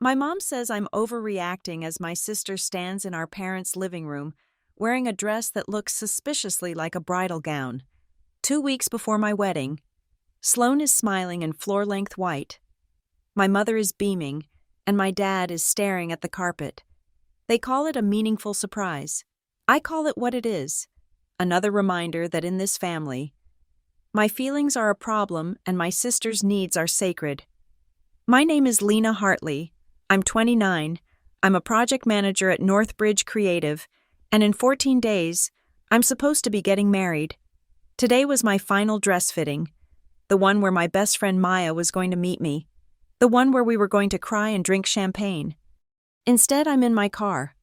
My mom says I'm overreacting as my sister stands in our parents' living room, wearing a dress that looks suspiciously like a bridal gown. 2 weeks before my wedding, Sloane is smiling in floor-length white. My mother is beaming, and my dad is staring at the carpet. They call it a meaningful surprise. I call it what it is, another reminder that in this family, my feelings are a problem and my sister's needs are sacred. My name is Lena Hartley. I'm 29. I'm a project manager at Northbridge Creative, and in 14 days, I'm supposed to be getting married. Today was my final dress fitting, the one where my best friend Maya was going to meet me, the one where we were going to cry and drink champagne. Instead, I'm in my car,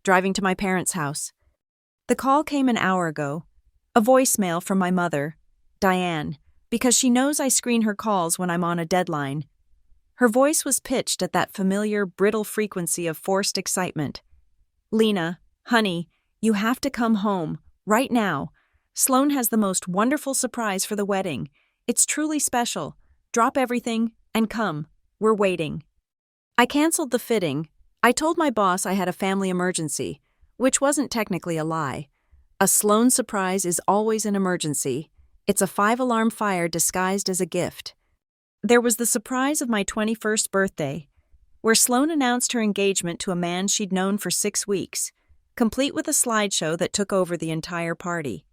driving to my parents' house. The call came an hour ago, a voicemail from my mother, Diane, because she knows I screen her calls when I'm on a deadline. Her voice was pitched at that familiar, brittle frequency of forced excitement. Lena, honey, you have to come home, right now. Sloane has the most wonderful surprise for the wedding. It's truly special. Drop everything and come. We're waiting. I canceled the fitting. I told my boss I had a family emergency, which wasn't technically a lie. A Sloane surprise is always an emergency. It's a 5-alarm fire disguised as a gift. There was the surprise of my 21st birthday, where Sloane announced her engagement to a man she'd known for 6 weeks, complete with a slideshow that took over the entire party.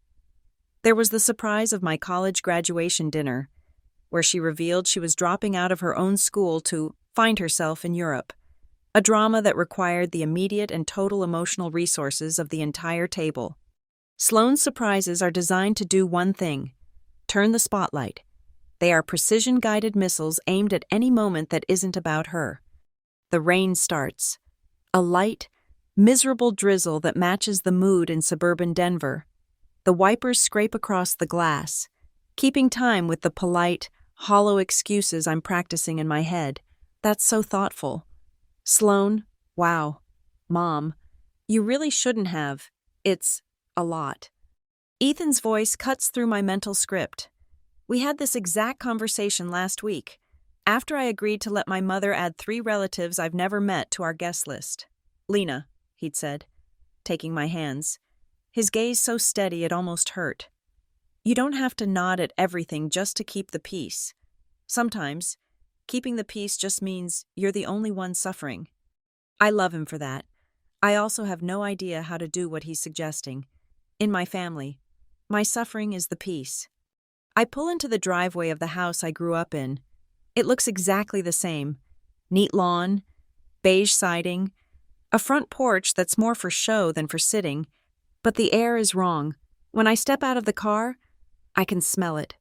There was the surprise of my college graduation dinner, where she revealed she was dropping out of her own school to find herself in Europe, a drama that required the immediate and total emotional resources of the entire table. Sloane's surprises are designed to do one thing: turn the spotlight. They are precision-guided missiles aimed at any moment that isn't about her. The rain starts. A light, miserable drizzle that matches the mood in suburban Denver. The wipers scrape across the glass, keeping time with the polite, hollow excuses I'm practicing in my head. That's so thoughtful. Sloane, wow. Mom, you really shouldn't have. It's a lot. Ethan's voice cuts through my mental script. We had this exact conversation last week, after I agreed to let my mother add 3 relatives I've never met to our guest list. Lena, he'd said, taking my hands, his gaze so steady it almost hurt. You don't have to nod at everything just to keep the peace. Sometimes, keeping the peace just means you're the only one suffering. I love him for that. I also have no idea how to do what he's suggesting. In my family, my suffering is the peace. I pull into the driveway of the house I grew up in. It looks exactly the same. Neat lawn, beige siding, a front porch that's more for show than for sitting, but the air is wrong. When I step out of the car, I can smell it.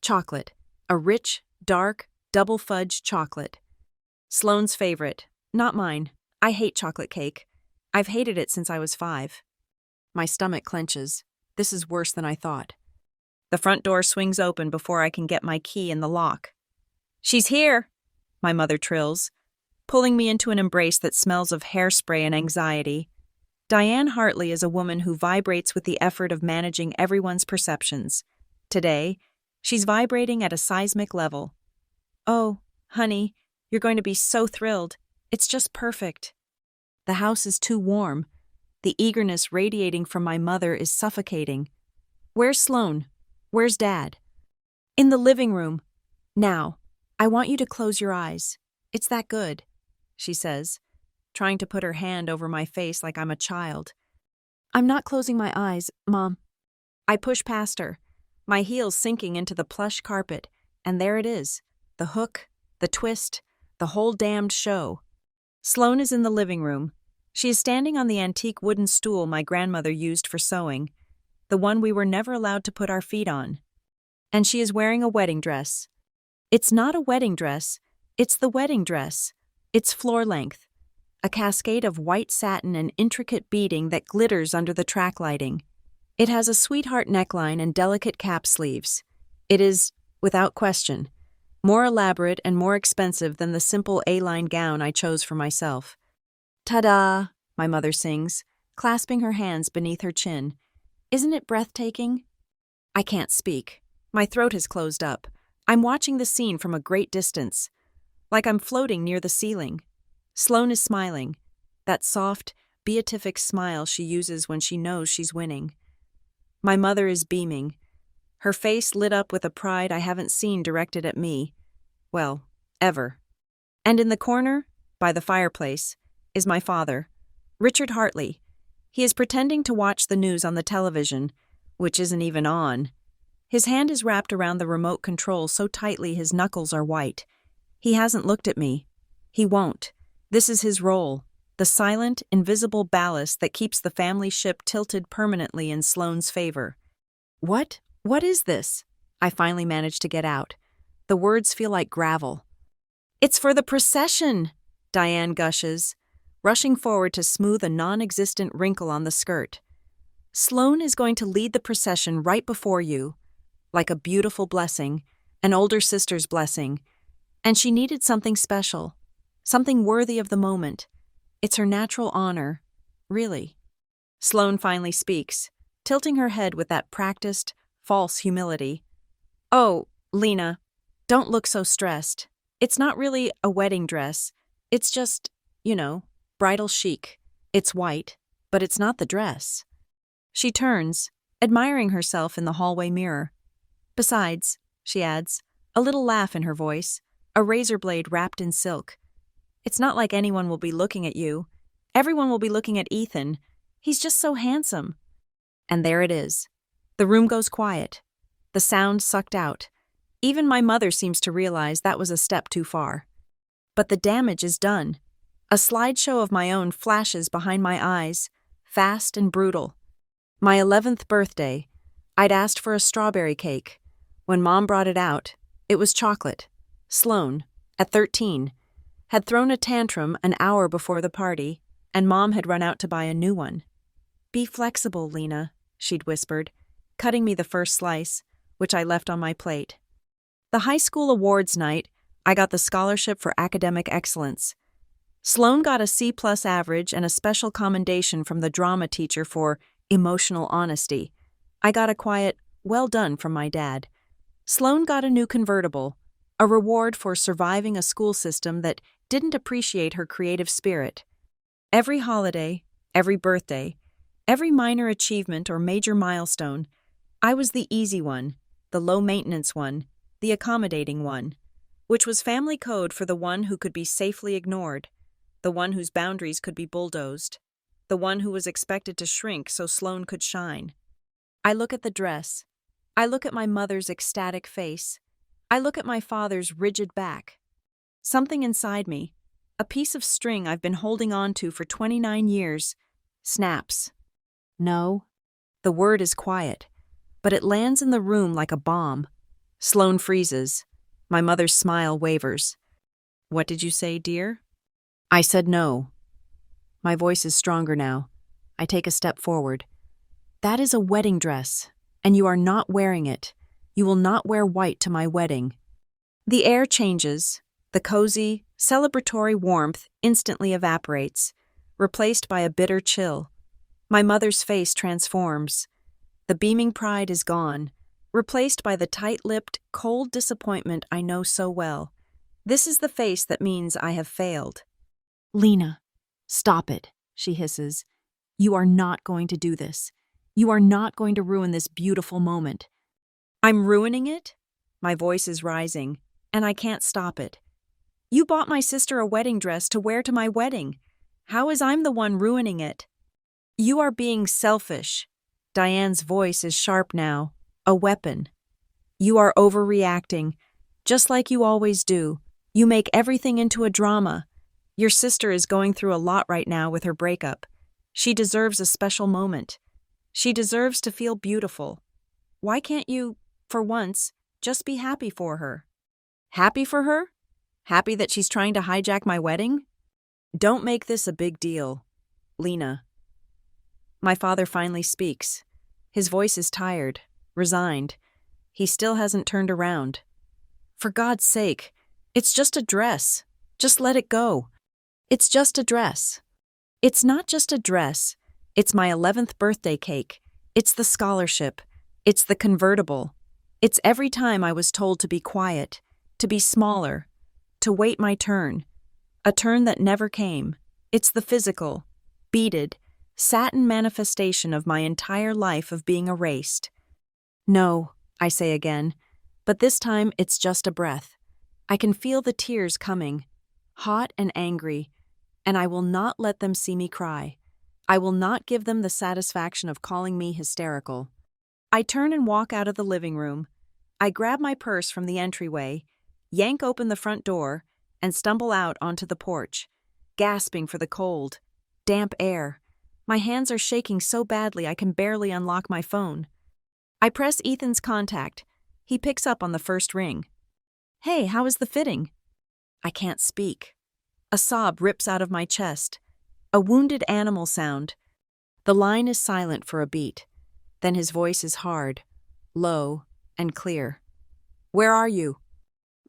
Chocolate. A rich, dark, double fudge chocolate. Sloane's favorite, not mine. I hate chocolate cake. I've hated it since I was 5. My stomach clenches. This is worse than I thought. The front door swings open before I can get my key in the lock. She's here, my mother trills, pulling me into an embrace that smells of hairspray and anxiety. Diane Hartley is a woman who vibrates with the effort of managing everyone's perceptions. Today, she's vibrating at a seismic level. Oh, honey, you're going to be so thrilled. It's just perfect. The house is too warm. The eagerness radiating from my mother is suffocating. Where's Sloane? Where's Dad? In the living room. Now, I want you to close your eyes. It's that good, she says, trying to put her hand over my face like I'm a child. I'm not closing my eyes, Mom. I push past her, my heels sinking into the plush carpet, and there it is. The hook, the twist, the whole damned show. Sloane is in the living room. She is standing on the antique wooden stool my grandmother used for sewing, the one we were never allowed to put our feet on. And she is wearing a wedding dress. It's not a wedding dress, it's the wedding dress. It's floor length, a cascade of white satin and intricate beading that glitters under the track lighting. It has a sweetheart neckline and delicate cap sleeves. It is, without question, more elaborate and more expensive than the simple A-line gown I chose for myself. Ta-da, my mother sings, clasping her hands beneath her chin. Isn't it breathtaking? I can't speak. My throat has closed up. I'm watching the scene from a great distance, like I'm floating near the ceiling. Sloane is smiling, that soft, beatific smile she uses when she knows she's winning. My mother is beaming, her face lit up with a pride I haven't seen directed at me. Well, ever. And in the corner, by the fireplace, is my father, Richard Hartley. He is pretending to watch the news on the television, which isn't even on. His hand is wrapped around the remote control so tightly his knuckles are white. He hasn't looked at me. He won't. This is his role, the silent, invisible ballast that keeps the family ship tilted permanently in Sloane's favor. What? What is this? I finally managed to get out. The words feel like gravel. It's for the procession, Diane gushes, rushing forward to smooth a non-existent wrinkle on the skirt. Sloane is going to lead the procession right before you, like a beautiful blessing, an older sister's blessing, and she needed something special, something worthy of the moment. It's her natural honor, really. Sloane finally speaks, tilting her head with that practiced, false humility. Oh, Lena, don't look so stressed. It's not really a wedding dress. It's just, bridal chic. It's white, but it's not the dress. She turns, admiring herself in the hallway mirror. Besides, she adds, a little laugh in her voice, a razor blade wrapped in silk. It's not like anyone will be looking at you. Everyone will be looking at Ethan. He's just so handsome. And there it is. The room goes quiet. The sound sucked out. Even my mother seems to realize that was a step too far. But the damage is done. A slideshow of my own flashes behind my eyes, fast and brutal. My 11th birthday. I'd asked for a strawberry cake. When Mom brought it out, it was chocolate. Sloane, at 13, had thrown a tantrum an hour before the party, and Mom had run out to buy a new one. Be flexible, Lena, she'd whispered, cutting me the first slice, which I left on my plate. The high school awards night, I got the scholarship for academic excellence. Sloane got a C+ average and a special commendation from the drama teacher for emotional honesty. I got a quiet, well done from my dad. Sloane got a new convertible, a reward for surviving a school system that didn't appreciate her creative spirit. Every holiday, every birthday, every minor achievement or major milestone, I was the easy one, the low-maintenance one, the accommodating one, which was family code for the one who could be safely ignored, the one whose boundaries could be bulldozed, the one who was expected to shrink so Sloane could shine. I look at the dress. I look at my mother's ecstatic face. I look at my father's rigid back. Something inside me, a piece of string I've been holding on to for 29 years, snaps. No. The word is quiet, but it lands in the room like a bomb. Sloane freezes. My mother's smile wavers. What did you say, dear? I said no. My voice is stronger now. I take a step forward. That is a wedding dress, and you are not wearing it. You will not wear white to my wedding. The air changes. The cozy, celebratory warmth instantly evaporates, replaced by a bitter chill. My mother's face transforms. The beaming pride is gone, replaced by the tight-lipped, cold disappointment I know so well. This is the face that means I have failed. Lena, stop it, she hisses. You are not going to do this. You are not going to ruin this beautiful moment. I'm ruining it? My voice is rising, and I can't stop it. You bought my sister a wedding dress to wear to my wedding. How is I'm the one ruining it? You are being selfish. Diane's voice is sharp now, a weapon. You are overreacting, just like you always do. You make everything into a drama. Your sister is going through a lot right now with her breakup. She deserves a special moment. She deserves to feel beautiful. Why can't you, for once, just be happy for her? Happy for her? Happy that she's trying to hijack my wedding? Don't make this a big deal, Lena. My father finally speaks. His voice is tired, resigned. He still hasn't turned around. For God's sake, it's just a dress. Just let it go. It's just a dress. It's not just a dress. It's my 11th birthday cake. It's the scholarship. It's the convertible. It's every time I was told to be quiet, to be smaller, to wait my turn. A turn that never came. It's the physical, beaded, satin manifestation of my entire life of being erased. No, I say again, but this time it's just a breath. I can feel the tears coming, hot and angry, and I will not let them see me cry. I will not give them the satisfaction of calling me hysterical. I turn and walk out of the living room. I grab my purse from the entryway, yank open the front door, and stumble out onto the porch, gasping for the cold, damp air. My hands are shaking so badly I can barely unlock my phone. I press Ethan's contact. He picks up on the first ring. "Hey, how is the fitting?" I can't speak. A sob rips out of my chest. A wounded animal sound. The line is silent for a beat. Then his voice is hard, low, and clear. "Where are you?"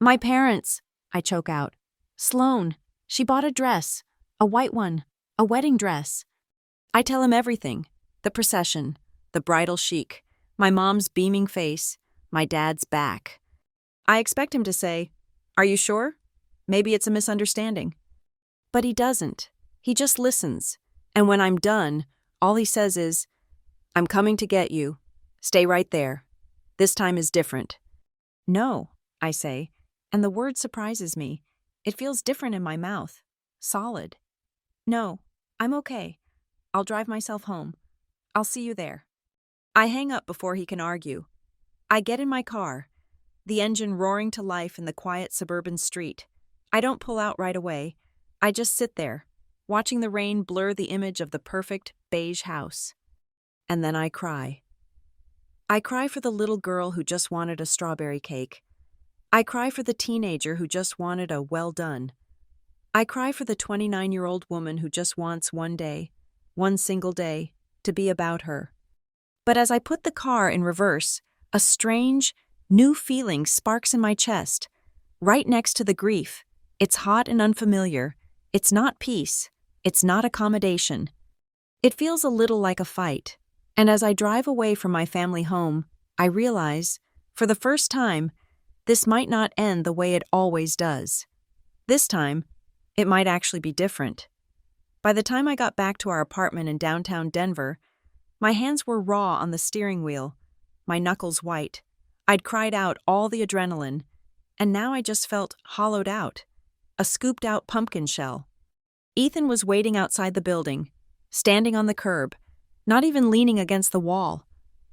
"My parents," I choke out. "Sloan, she bought a dress, a white one, a wedding dress." I tell him everything, the procession, the bridal chic, my mom's beaming face, my dad's back. I expect him to say, "Are you sure? Maybe it's a misunderstanding." But he doesn't. He just listens, and when I'm done, all he says is, "I'm coming to get you. Stay right there. This time is different." "No," I say, and the word surprises me. It feels different in my mouth, solid. "No, I'm okay. I'll drive myself home. I'll see you there." I hang up before he can argue. I get in my car, the engine roaring to life in the quiet suburban street. I don't pull out right away. I just sit there, watching the rain blur the image of the perfect beige house. And then I cry. I cry for the little girl who just wanted a strawberry cake. I cry for the teenager who just wanted a well done. I cry for the 29-year-old woman who just wants one day, one single day, to be about her. But as I put the car in reverse, a strange, new feeling sparks in my chest, right next to the grief. It's hot and unfamiliar. It's not peace. It's not accommodation. It feels a little like a fight. And as I drive away from my family home, I realize, for the first time, this might not end the way it always does. This time, it might actually be different. By the time I got back to our apartment in downtown Denver, my hands were raw on the steering wheel, my knuckles white. I'd cried out all the adrenaline, and now I just felt hollowed out, a scooped-out pumpkin shell. Ethan was waiting outside the building, standing on the curb, not even leaning against the wall.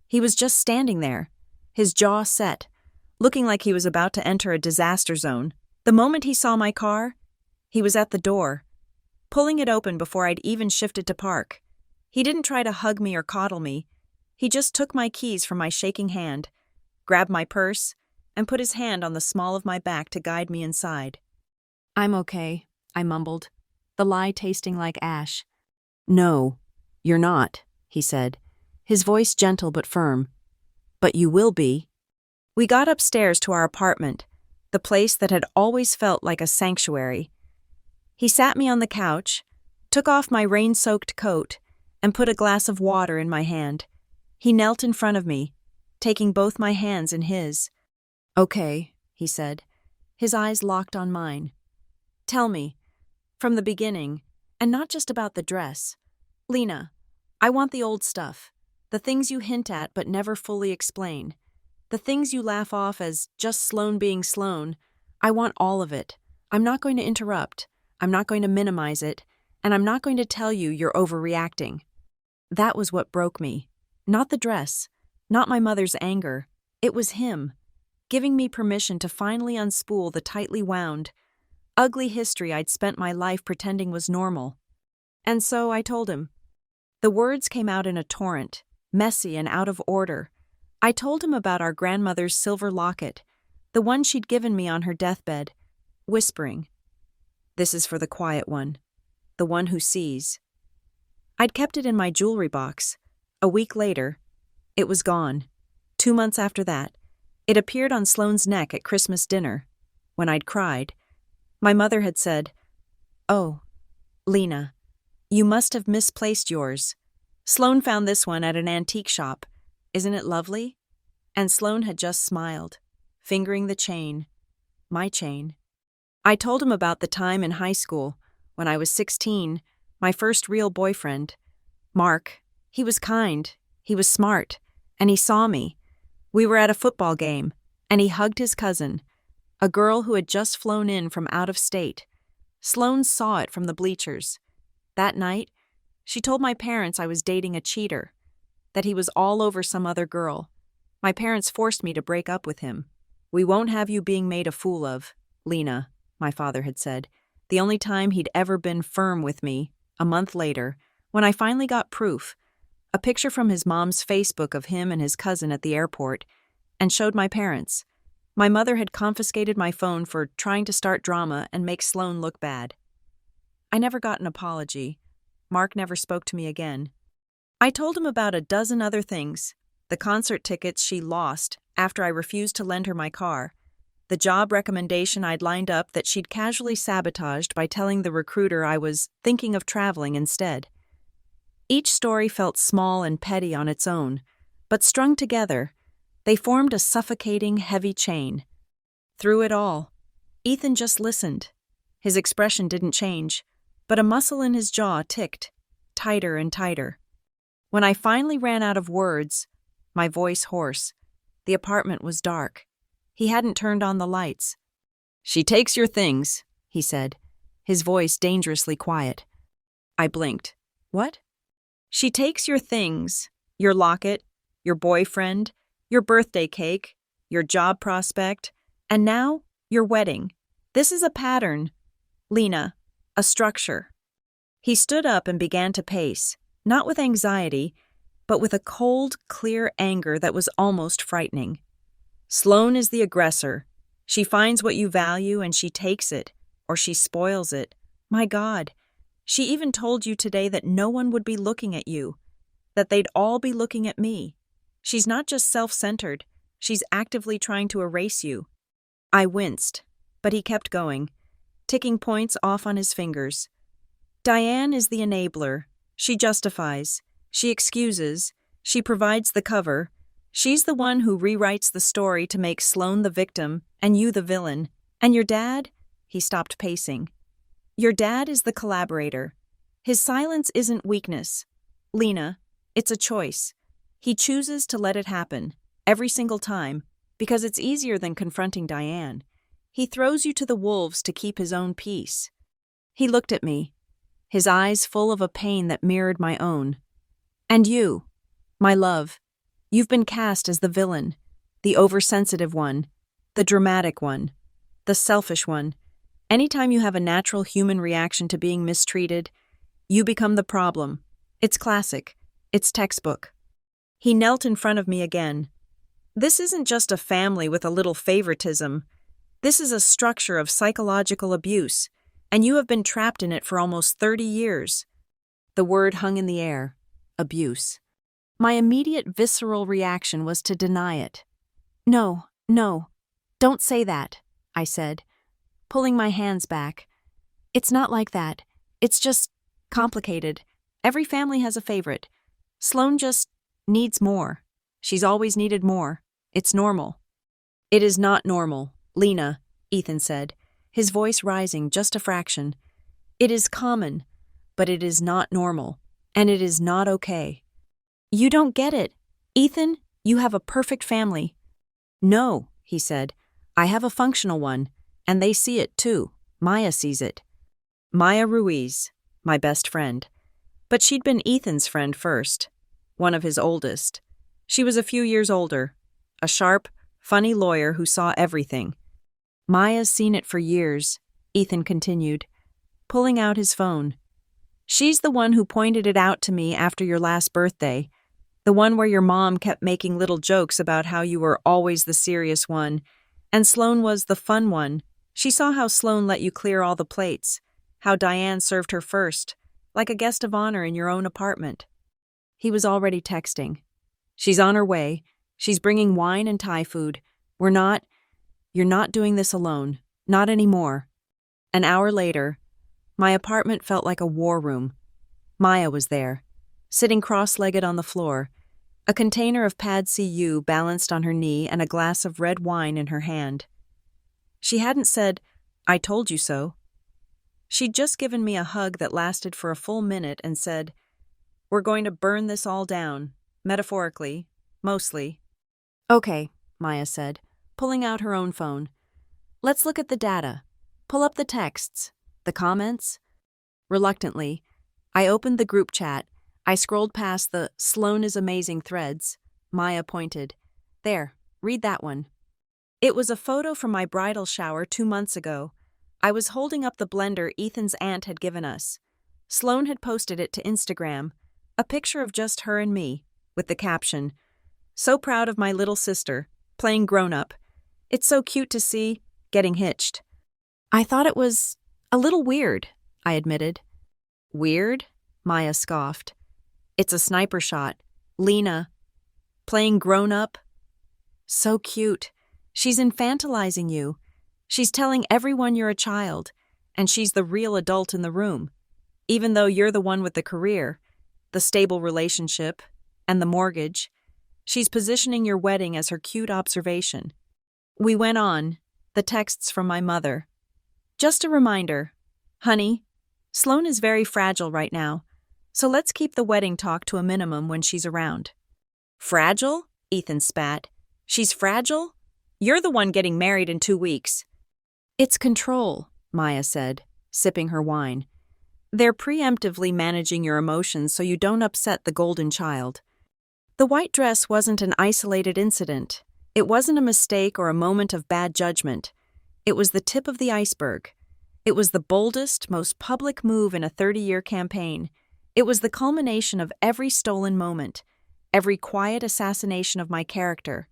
He was just standing there, his jaw set, looking like he was about to enter a disaster zone. The moment he saw my car, he was at the door, pulling it open before I'd even shifted to park. He didn't try to hug me or coddle me. He just took my keys from my shaking hand, grabbed my purse, and put his hand on the small of my back to guide me inside. "I'm okay," I mumbled, the lie tasting like ash. "No, you're not," he said, his voice gentle but firm. "But you will be." We got upstairs to our apartment, the place that had always felt like a sanctuary. He sat me on the couch, took off my rain-soaked coat, and put a glass of water in my hand. He knelt in front of me, taking both my hands in his. "Okay," he said, his eyes locked on mine. "Tell me, from the beginning, and not just about the dress. Lena, I want the old stuff, the things you hint at but never fully explain. The things you laugh off as just Sloan being Sloan. I want all of it. I'm not going to interrupt. I'm not going to minimize it. And I'm not going to tell you you're overreacting." That was what broke me. Not the dress. Not my mother's anger. It was him, giving me permission to finally unspool the tightly wound, ugly history I'd spent my life pretending was normal. And so I told him. The words came out in a torrent, messy and out of order. I told him about our grandmother's silver locket, the one she'd given me on her deathbed, whispering, "This is for the quiet one, the one who sees." I'd kept it in my jewelry box. A week later, it was gone. 2 months after that, it appeared on Sloane's neck at Christmas dinner. When I'd cried, my mother had said, "Oh, Lena, you must have misplaced yours. Sloane found this one at an antique shop. Isn't it lovely?" And Sloane had just smiled, fingering the chain, my chain. I told him about the time in high school, when I was 16, my first real boyfriend. Mark. He was kind, he was smart, and he saw me. We were at a football game, and he hugged his cousin, a girl who had just flown in from out of state. Sloane saw it from the bleachers. That night, she told my parents I was dating a cheater, that he was all over some other girl. My parents forced me to break up with him. "We won't have you being made a fool of, Lena," my father had said. The only time he'd ever been firm with me, a month later, when I finally got proof, a picture from his mom's Facebook of him and his cousin at the airport, and showed my parents. My mother had confiscated my phone for trying to start drama and make Sloane look bad. I never got an apology. Mark never spoke to me again. I told him about a dozen other things: the concert tickets she lost after I refused to lend her my car, the job recommendation I'd lined up that she'd casually sabotaged by telling the recruiter I was thinking of traveling instead. Each story felt small and petty on its own, but strung together, they formed a suffocating, heavy chain. Through it all, Ethan just listened. His expression didn't change, but a muscle in his jaw ticked, tighter and tighter. When I finally ran out of words, my voice hoarse, the apartment was dark. He hadn't turned on the lights. "She takes your things," he said, his voice dangerously quiet. I blinked. "What?" "She takes your things, your locket, your boyfriend, your birthday cake, your job prospect, and now your wedding. This is a pattern, Lena, a structure." He stood up and began to pace, not with anxiety, but with a cold, clear anger that was almost frightening. "Sloane is the aggressor. She finds what you value and she takes it, or she spoils it. My God, she even told you today that no one would be looking at you, that they'd all be looking at me. She's not just self-centered, she's actively trying to erase you." I winced, but he kept going, ticking points off on his fingers. "Diane is the enabler. She justifies, she excuses, she provides the cover. She's the one who rewrites the story to make Sloane the victim and you the villain. And your dad?" He stopped pacing. "Your dad is the collaborator. His silence isn't weakness. Lena, it's a choice. He chooses to let it happen, every single time, because it's easier than confronting Diane. He throws you to the wolves to keep his own peace." He looked at me, his eyes full of a pain that mirrored my own. "And you, my love, you've been cast as the villain, the oversensitive one, the dramatic one, the selfish one. Anytime you have a natural human reaction to being mistreated, you become the problem. It's classic. It's textbook." He knelt in front of me again. "This isn't just a family with a little favoritism. This is a structure of psychological abuse, and you have been trapped in it for almost 30 years. The word hung in the air. Abuse. My immediate visceral reaction was to deny it. No, don't say that," I said, pulling my hands back. "It's not like that. It's just complicated. Every family has a favorite. Sloane just needs more. She's always needed more. It's normal." "It is not normal, Lena," Ethan said, his voice rising just a fraction. "It is common, but it is not normal, and it is not okay." "You don't get it. Ethan, you have a perfect family." "No," he said, "I have a functional one, and they see it too. Maya sees it." Maya Ruiz, my best friend. But she'd been Ethan's friend first, one of his oldest. She was a few years older, a sharp, funny lawyer who saw everything. "Maya's seen it for years," Ethan continued, pulling out his phone. "She's the one who pointed it out to me after your last birthday, the one where your mom kept making little jokes about how you were always the serious one, and Sloane was the fun one. She saw how Sloane let you clear all the plates, how Diane served her first, like a guest of honor in your own apartment." He was already texting. "She's on her way. She's bringing wine and Thai food. You're not doing this alone. Not anymore." An hour later, my apartment felt like a war room. Maya was there, sitting cross-legged on the floor, a container of Pad CU balanced on her knee and a glass of red wine in her hand. She hadn't said, I told you so. She'd just given me a hug that lasted for a full minute and said, "We're going to burn this all down, metaphorically, mostly." "Okay," Maya said, pulling out her own phone. "Let's look at the data. Pull up the texts, the comments." Reluctantly, I opened the group chat. I scrolled past the "Sloan is amazing" threads. Maya pointed. "There, read that one." It was a photo from my bridal shower 2 months ago. I was holding up the blender Ethan's aunt had given us. Sloan had posted it to Instagram, a picture of just her and me, with the caption, "So proud of my little sister, playing grown-up. It's so cute to see, getting hitched." I thought it was a little weird, I admitted. "Weird?" Maya scoffed. "It's a sniper shot. Lena, playing grown-up. So cute. She's infantilizing you. She's telling everyone you're a child, and she's the real adult in the room, even though you're the one with the career, the stable relationship, and the mortgage. She's positioning your wedding as her cute observation." We went on, the texts from my mother. "Just a reminder, honey, Sloan is very fragile right now, so let's keep the wedding talk to a minimum when she's around." "Fragile?" Ethan spat. "She's fragile? You're the one getting married in 2 weeks." "It's control," Maya said, sipping her wine. "They're preemptively managing your emotions so you don't upset the golden child." The white dress wasn't an isolated incident. It wasn't a mistake or a moment of bad judgment. It was the tip of the iceberg. It was the boldest, most public move in a 30-year campaign. It was the culmination of every stolen moment, every quiet assassination of my character.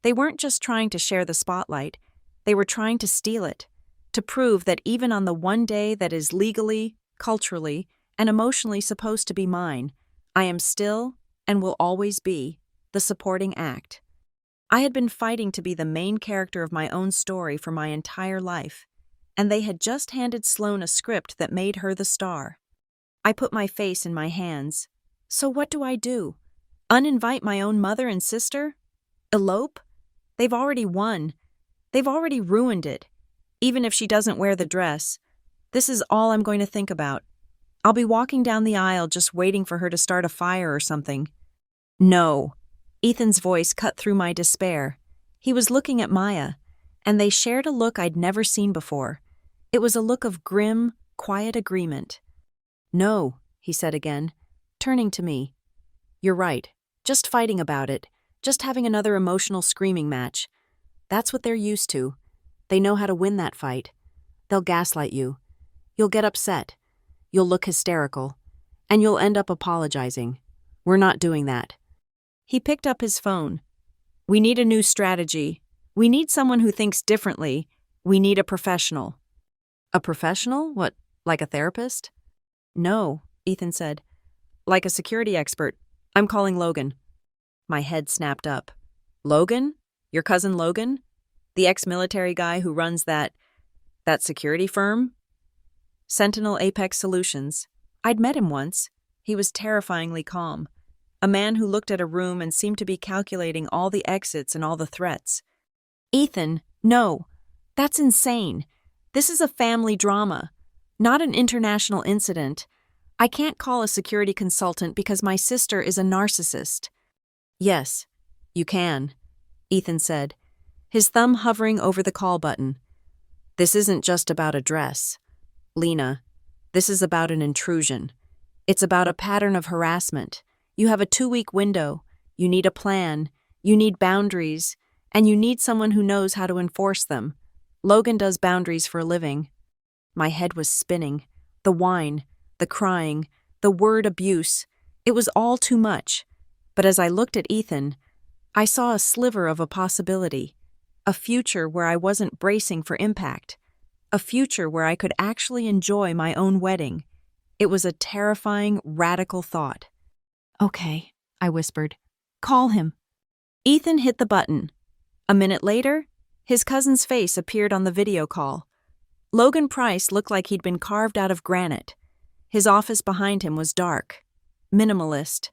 They weren't just trying to share the spotlight. They were trying to steal it, to prove that even on the one day that is legally, culturally, and emotionally supposed to be mine, I am still, and will always be, the supporting act. I had been fighting to be the main character of my own story for my entire life, and they had just handed Sloan a script that made her the star. I put my face in my hands. So what do I do? Uninvite my own mother and sister? Elope? They've already won. They've already ruined it. Even if she doesn't wear the dress, this is all I'm going to think about. I'll be walking down the aisle just waiting for her to start a fire or something. "No." Ethan's voice cut through my despair. He was looking at Maya, and they shared a look I'd never seen before. It was a look of grim, quiet agreement. "No," he said again, turning to me. "You're right. Just fighting about it. Just having another emotional screaming match. That's what they're used to. They know how to win that fight. They'll gaslight you. You'll get upset. You'll look hysterical. And you'll end up apologizing. We're not doing that." He picked up his phone. "We need a new strategy. We need someone who thinks differently. We need a professional." "A professional? What, like a therapist?" "No," Ethan said. "Like a security expert. I'm calling Logan." My head snapped up. "Logan? Your cousin Logan? The ex-military guy who runs that security firm?" "Sentinel Apex Solutions. I'd met him once. He was terrifyingly calm. A man who looked at a room and seemed to be calculating all the exits and all the threats." "Ethan, no. That's insane. This is a family drama, not an international incident. I can't call a security consultant because my sister is a narcissist." "Yes, you can," Ethan said, his thumb hovering over the call button. "This isn't just about a dress. Lena, this is about an intrusion. It's about a pattern of harassment. You have a 2-week window. You need a plan. You need boundaries. And you need someone who knows how to enforce them. Logan does boundaries for a living." My head was spinning. The wine, the crying, the word abuse. It was all too much. But as I looked at Ethan, I saw a sliver of a possibility. A future where I wasn't bracing for impact. A future where I could actually enjoy my own wedding. It was a terrifying, radical thought. "Okay," I whispered. "Call him." Ethan hit the button. A minute later, his cousin's face appeared on the video call. Logan Price looked like he'd been carved out of granite. His office behind him was dark, minimalist.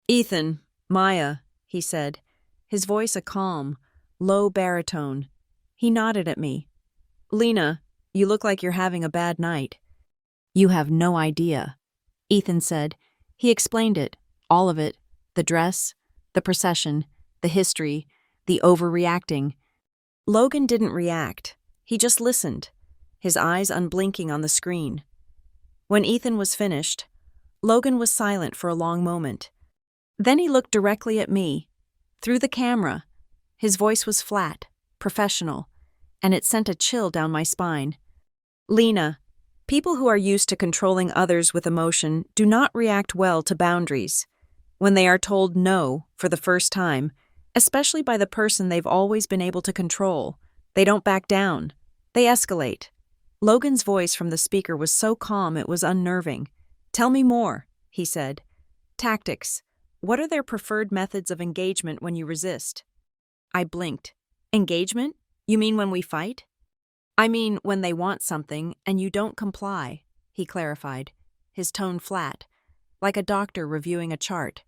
"Ethan, Maya," he said, his voice a calm, low baritone. He nodded at me. "Lena, You look like you're having a bad night." "You have no idea," Ethan said. He explained it, all of it, the dress, the procession, the history, the overreacting. Logan didn't react. He just listened, his eyes unblinking on the screen. When Ethan was finished, Logan was silent for a long moment. Then he looked directly at me, through the camera. His voice was flat, professional, and it sent a chill down my spine. "Lena, people who are used to controlling others with emotion do not react well to boundaries. When they are told no for the first time, especially by the person they've always been able to control, they don't back down. They escalate." Logan's voice from the speaker was so calm it was unnerving. "Tell me more," he said. "Tactics. What are their preferred methods of engagement when you resist?" I blinked. "Engagement? You mean when we fight?" "I mean when they want something and you don't comply," he clarified, his tone flat, like a doctor reviewing a chart.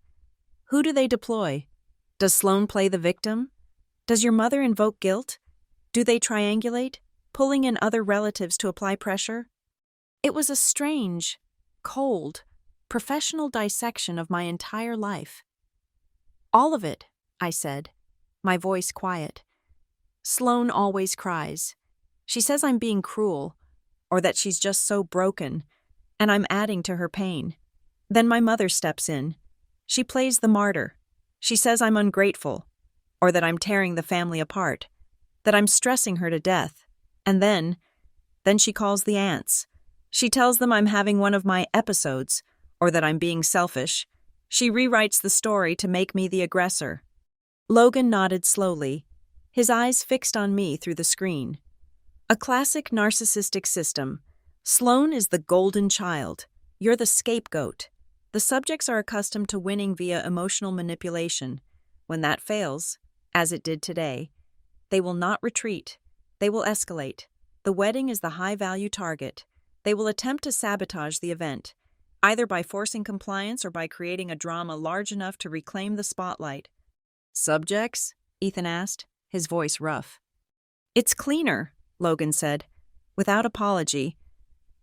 "Who do they deploy? Does Sloane play the victim? Does your mother invoke guilt? Do they triangulate, pulling in other relatives to apply pressure?" It was a strange, cold, professional dissection of my entire life. "All of it," I said, my voice quiet. "Sloane always cries. She says I'm being cruel, or that she's just so broken, and I'm adding to her pain. Then my mother steps in. She plays the martyr. She says I'm ungrateful, or that I'm tearing the family apart, that I'm stressing her to death. And then she calls the aunts. She tells them I'm having one of my episodes, or that I'm being selfish. She rewrites the story to make me the aggressor." Logan nodded slowly, his eyes fixed on me through the screen. "A classic narcissistic system. Sloane is the golden child. You're the scapegoat. The subjects are accustomed to winning via emotional manipulation. When that fails, as it did today, they will not retreat. They will escalate. The wedding is the high-value target. They will attempt to sabotage the event, either by forcing compliance or by creating a drama large enough to reclaim the spotlight." "Subjects?" Ethan asked, his voice rough. "It's cleaner," Logan said, without apology.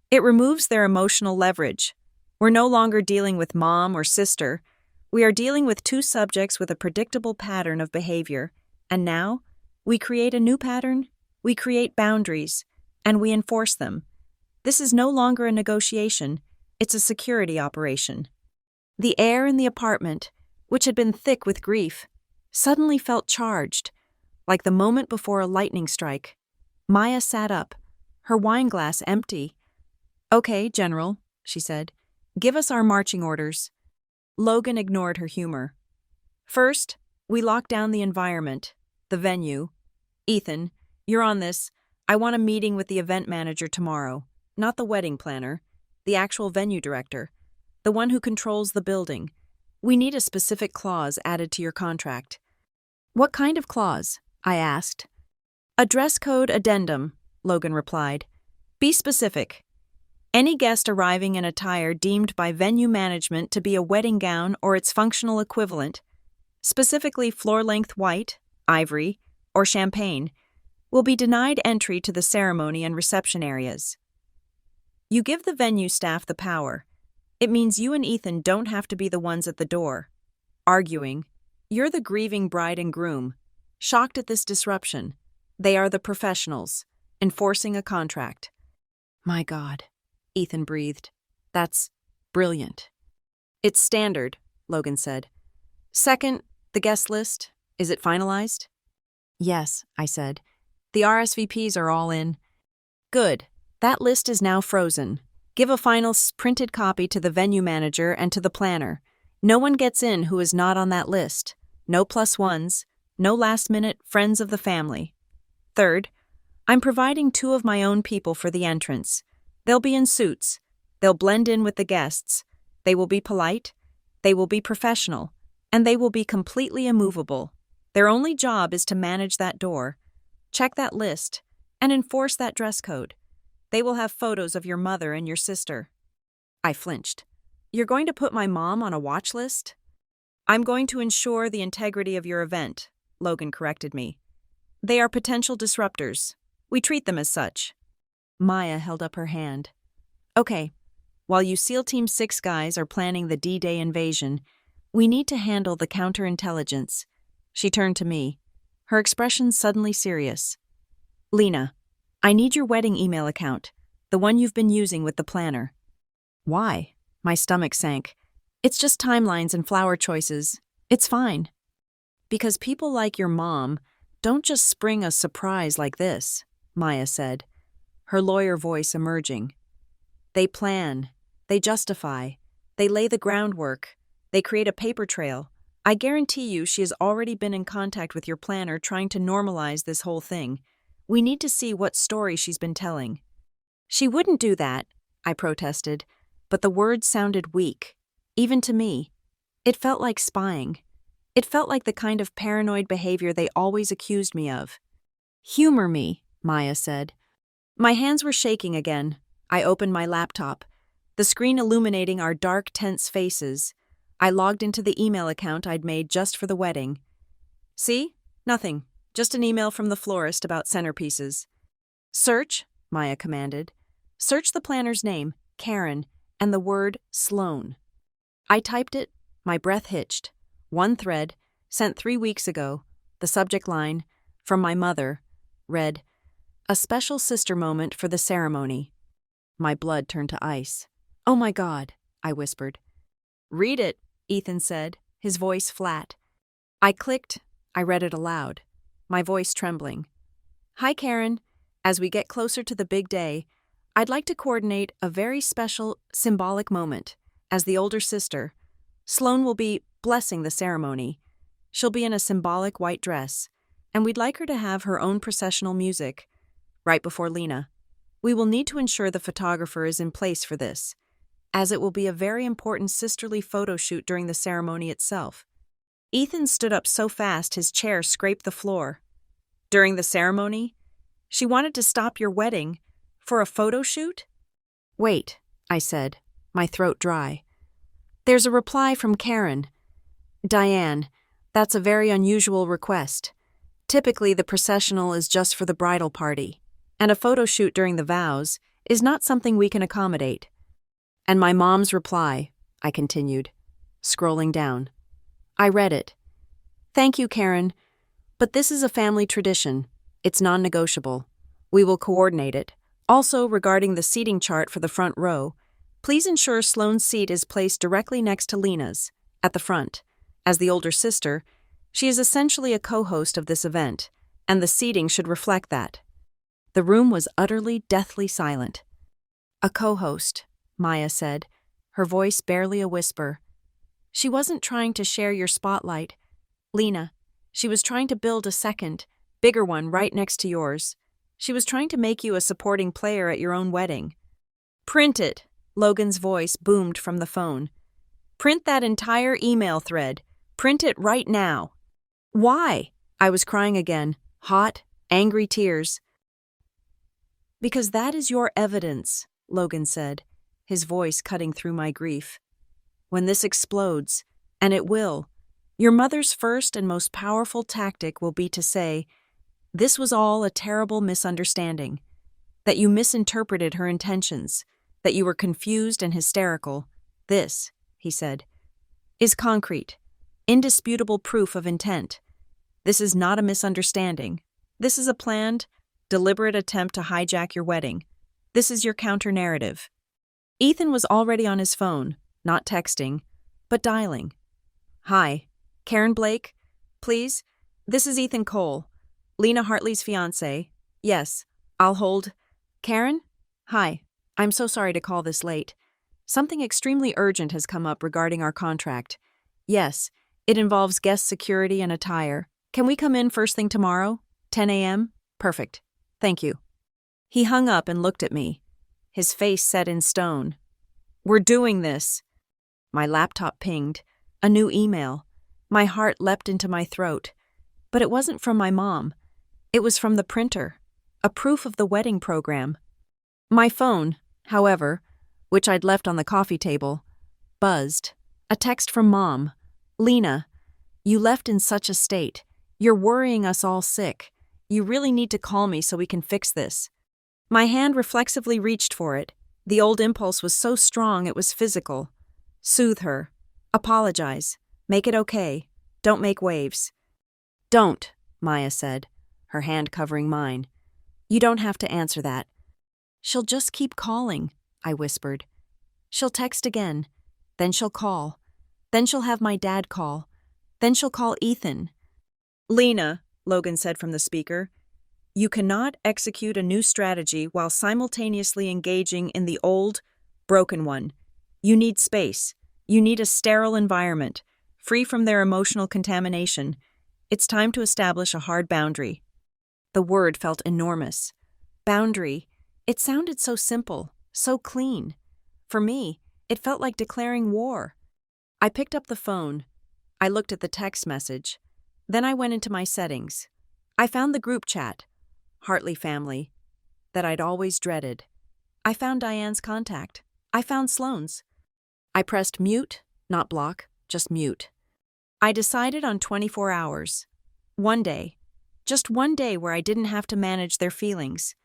"It removes their emotional leverage. We're no longer dealing with mom or sister. We are dealing with two subjects with a predictable pattern of behavior. And now, we create a new pattern, we create boundaries, and we enforce them. This is no longer a negotiation, it's a security operation." The air in the apartment, which had been thick with grief, suddenly felt charged, like the moment before a lightning strike. Maya sat up, her wine glass empty. "Okay, General," she said. "Give us our marching orders." Logan ignored her humor. "First, we lock down the environment, the venue. Ethan, you're on this. I want a meeting with the event manager tomorrow. Not the wedding planner, the actual venue director, the one who controls the building. We need a specific clause added to your contract." "What kind of clause?" I asked. "A dress code addendum," Logan replied. "Be specific. Any guest arriving in attire deemed by venue management to be a wedding gown or its functional equivalent, specifically floor-length white, ivory, or champagne, will be denied entry to the ceremony and reception areas." You give the venue staff the power. It means you and Ethan don't have to be the ones at the door, arguing. You're the grieving bride and groom, shocked at this disruption. They are the professionals, enforcing a contract. "My God," Ethan breathed. "That's brilliant." "It's standard," Logan said. "Second, the guest list. Is it finalized?" "Yes," I said. "The RSVPs are all in." "Good. That list is now frozen. Give a final printed copy to the venue manager and to the planner. No one gets in who is not on that list. No plus ones. No last-minute friends of the family. Third, I'm providing 2 of my own people for the entrance. They'll be in suits. They'll blend in with the guests. They will be polite. They will be professional. And they will be completely immovable. Their only job is to manage that door, check that list, and enforce that dress code. They will have photos of your mother and your sister." I flinched. "You're going to put my mom on a watch list?" "I'm going to ensure the integrity of your event," Logan corrected me. "They are potential disruptors. We treat them as such." Maya held up her hand. Okay, while you SEAL Team 6 guys are planning the D-Day invasion, we need to handle the counterintelligence. She turned to me, her expression suddenly serious. Lena, I need your wedding email account, the one you've been using with the planner. Why? My stomach sank. It's just timelines and flower choices. It's fine. Because people like your mom don't just spring a surprise like this, Maya said, her lawyer voice emerging. They plan, they justify, they lay the groundwork, they create a paper trail. I guarantee you she has already been in contact with your planner trying to normalize this whole thing. We need to see what story she's been telling. She wouldn't do that, I protested, but the words sounded weak, even to me. It felt like spying. It felt like the kind of paranoid behavior they always accused me of. Humor me, Maya said. My hands were shaking again. I opened my laptop, the screen illuminating our dark, tense faces. I logged into the email account I'd made just for the wedding. See? Nothing. Just an email from the florist about centerpieces. Search, Maya commanded. Search the planner's name, Karen, and the word Sloan. I typed it, my breath hitched. One thread, sent 3 weeks ago, the subject line, from my mother, read, "A special sister moment for the ceremony." My blood turned to ice. "Oh my God," I whispered. "Read it," Ethan said, his voice flat. I clicked. I read it aloud, my voice trembling. "Hi, Karen. As we get closer to the big day, I'd like to coordinate a very special, symbolic moment. As the older sister, Sloan will be blessing the ceremony. She'll be in a symbolic white dress, and we'd like her to have her own processional music. Right before Lena. We will need to ensure the photographer is in place for this, as it will be a very important sisterly photo shoot during the ceremony itself." Ethan stood up so fast his chair scraped the floor. "During the ceremony? She wanted to stop your wedding for a photo shoot?" "Wait," I said, my throat dry. "There's a reply from Karen. Diane, that's a very unusual request. Typically, the processional is just for the bridal party, and a photo shoot during the vows is not something we can accommodate." "And my mom's reply," I continued, scrolling down. I read it. "Thank you, Karen, but this is a family tradition. It's non-negotiable. We will coordinate it. Also, regarding the seating chart for the front row, please ensure Sloane's seat is placed directly next to Lena's, at the front. As the older sister, she is essentially a co-host of this event, and the seating should reflect that." The room was utterly, deathly silent. "A co-host," Maya said, her voice barely a whisper. "She wasn't trying to share your spotlight, Lena. She was trying to build a second, bigger one right next to yours. She was trying to make you a supporting player at your own wedding." "Print it," Logan's voice boomed from the phone. "Print that entire email thread. Print it right now." "Why?" I was crying again, hot, angry tears. "Because that is your evidence," Logan said, his voice cutting through my grief. "When this explodes, and it will, your mother's first and most powerful tactic will be to say, 'This was all a terrible misunderstanding,' that you misinterpreted her intentions, that you were confused and hysterical. This," he said, "is concrete, indisputable proof of intent. This is not a misunderstanding. This is a planned, deliberate attempt to hijack your wedding. This is your counter-narrative." Ethan was already on his phone, not texting, but dialing. "Hi, Karen Blake? Please? This is Ethan Cole, Lena Hartley's fiancé. Yes, I'll hold. Karen? Hi, I'm so sorry to call this late. Something extremely urgent has come up regarding our contract. Yes, it involves guest security and attire. Can we come in first thing tomorrow? 10 a.m.? Perfect. Thank you." He hung up and looked at me, his face set in stone. "We're doing this." My laptop pinged. A new email. My heart leapt into my throat. But it wasn't from my mom. It was from the printer. A proof of the wedding program. My phone, however, which I'd left on the coffee table, buzzed. A text from Mom. "Lena, you left in such a state. You're worrying us all sick. You really need to call me so we can fix this." My hand reflexively reached for it. The old impulse was so strong it was physical. Soothe her. Apologize. Make it okay. Don't make waves. Don't, Maya said, her hand covering mine. You don't have to answer that. She'll just keep calling, I whispered. She'll text again. Then she'll call. Then she'll have my dad call. Then she'll call Ethan. Lena, Logan said from the speaker, you cannot execute a new strategy while simultaneously engaging in the old, broken one. You need space. You need a sterile environment, free from their emotional contamination. It's time to establish a hard boundary. The word felt enormous. Boundary. It sounded so simple, so clean. For me, it felt like declaring war. I picked up the phone. I looked at the text message. Then I went into my settings. I found the group chat, Hartley family, that I'd always dreaded. I found Diane's contact. I found Sloane's. I pressed mute, not block, just mute. I decided on 24 hours. One day. Just one day where I didn't have to manage their feelings.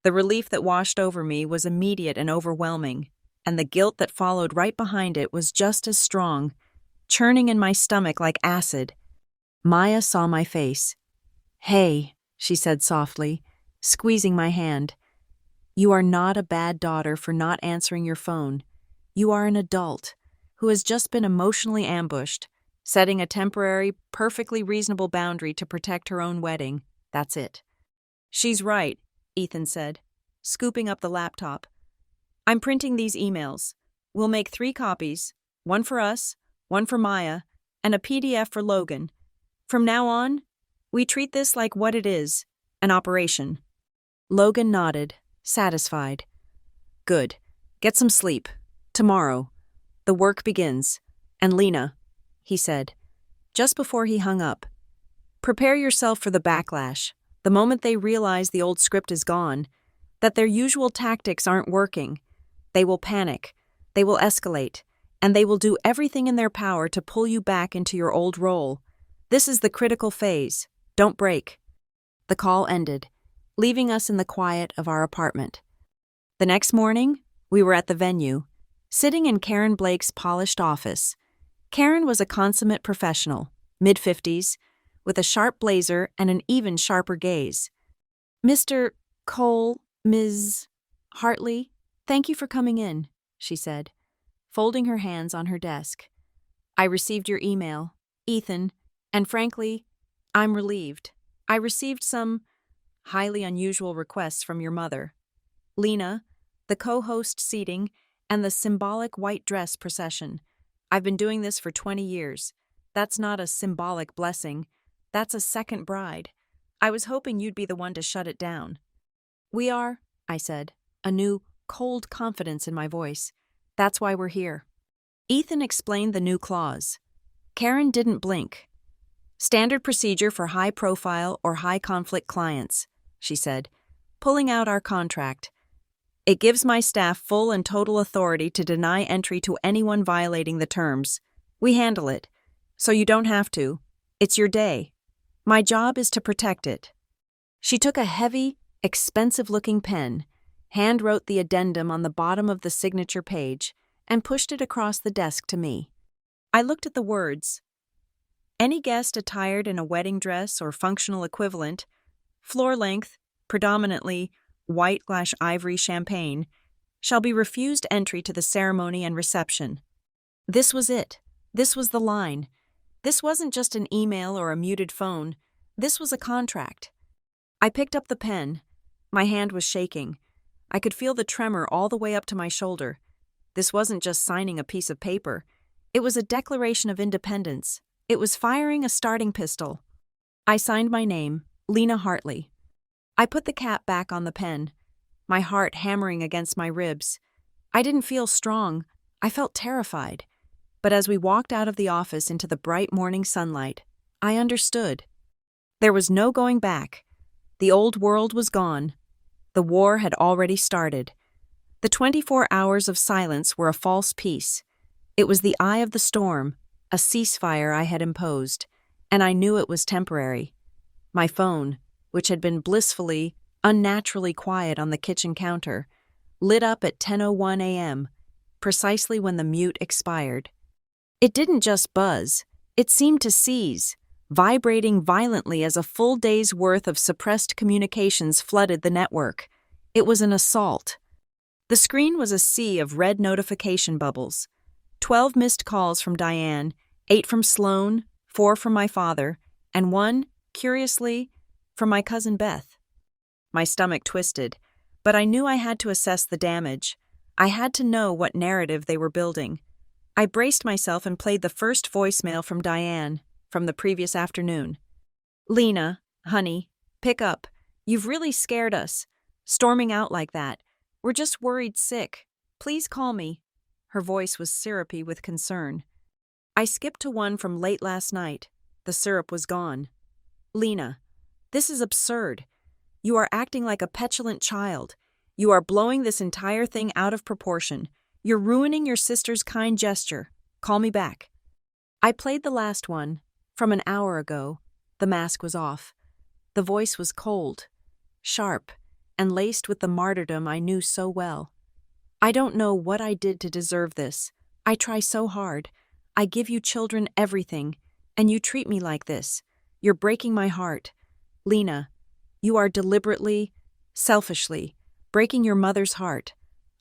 The relief that washed over me was immediate and overwhelming, and the guilt that followed right behind it was just as strong, churning in my stomach like acid. Maya saw my face. Hey, she said softly, squeezing my hand. You are not a bad daughter for not answering your phone. You are an adult who has just been emotionally ambushed, setting a temporary, perfectly reasonable boundary to protect her own wedding. That's it. She's right, Ethan said, scooping up the laptop. I'm printing these emails. We'll make 3 copies, one for us, one for Maya, and a PDF for Logan. From now on, we treat this like what it is, an operation. Logan nodded, satisfied. Good. Get some sleep. Tomorrow. The work begins. And Lena, he said, just before he hung up, prepare yourself for the backlash, the moment they realize the old script is gone, that their usual tactics aren't working. They will panic, they will escalate, and they will do everything in their power to pull you back into your old role. This is the critical phase. Don't break. The call ended, leaving us in the quiet of our apartment. The next morning, we were at the venue, sitting in Karen Blake's polished office. Karen was a consummate professional, mid-50s, with a sharp blazer and an even sharper gaze. Mr. Cole, Ms. Hartley, thank you for coming in, she said, folding her hands on her desk. I received your email, Ethan, and frankly, I'm relieved. I received some highly unusual requests from your mother. Lena, the co-host seating, and the symbolic white dress procession. I've been doing this for 20 years. That's not a symbolic blessing. That's a second bride. I was hoping you'd be the one to shut it down. We are, I said, a new, cold confidence in my voice. That's why we're here. Ethan explained the new clause. Karen didn't blink. Standard procedure for high-profile or high-conflict clients, she said, pulling out our contract. It gives my staff full and total authority to deny entry to anyone violating the terms. We handle it, so you don't have to. It's your day. My job is to protect it. She took a heavy, expensive-looking pen, hand-wrote the addendum on the bottom of the signature page, and pushed it across the desk to me. I looked at the words. Any guest attired in a wedding dress or functional equivalent, floor length, predominantly white/ivory champagne, shall be refused entry to the ceremony and reception. This was it. This was the line. This wasn't just an email or a muted phone. This was a contract. I picked up the pen. My hand was shaking. I could feel the tremor all the way up to my shoulder. This wasn't just signing a piece of paper. It was a declaration of independence. It was firing a starting pistol. I signed my name, Lena Hartley. I put the cap back on the pen, my heart hammering against my ribs. I didn't feel strong. I felt terrified. But as we walked out of the office into the bright morning sunlight, I understood. There was no going back. The old world was gone. The war had already started. The 24 hours of silence were a false peace. It was the eye of the storm, a ceasefire I had imposed, and I knew it was temporary. My phone, which had been blissfully, unnaturally quiet on the kitchen counter, lit up at 10:01 a.m., precisely when the mute expired. It didn't just buzz, it seemed to seize, vibrating violently as a full day's worth of suppressed communications flooded the network. It was an assault. The screen was a sea of red notification bubbles. 12 missed calls from Diane, 8 from Sloan, 4 from my father, and 1, curiously, from my cousin Beth. My stomach twisted, but I knew I had to assess the damage. I had to know what narrative they were building. I braced myself and played the first voicemail from Diane, from the previous afternoon. "Lena, honey, pick up. You've really scared us. Storming out like that. We're just worried sick. Please call me." Her voice was syrupy with concern. I skipped to one from late last night. The syrup was gone. "Lena, this is absurd. You are acting like a petulant child. You are blowing this entire thing out of proportion. You're ruining your sister's kind gesture. Call me back." I played the last one, from an hour ago. The mask was off. The voice was cold, sharp, and laced with the martyrdom I knew so well. "I don't know what I did to deserve this. I try so hard. I give you children everything, and you treat me like this. You're breaking my heart. Lena, you are deliberately, selfishly, breaking your mother's heart.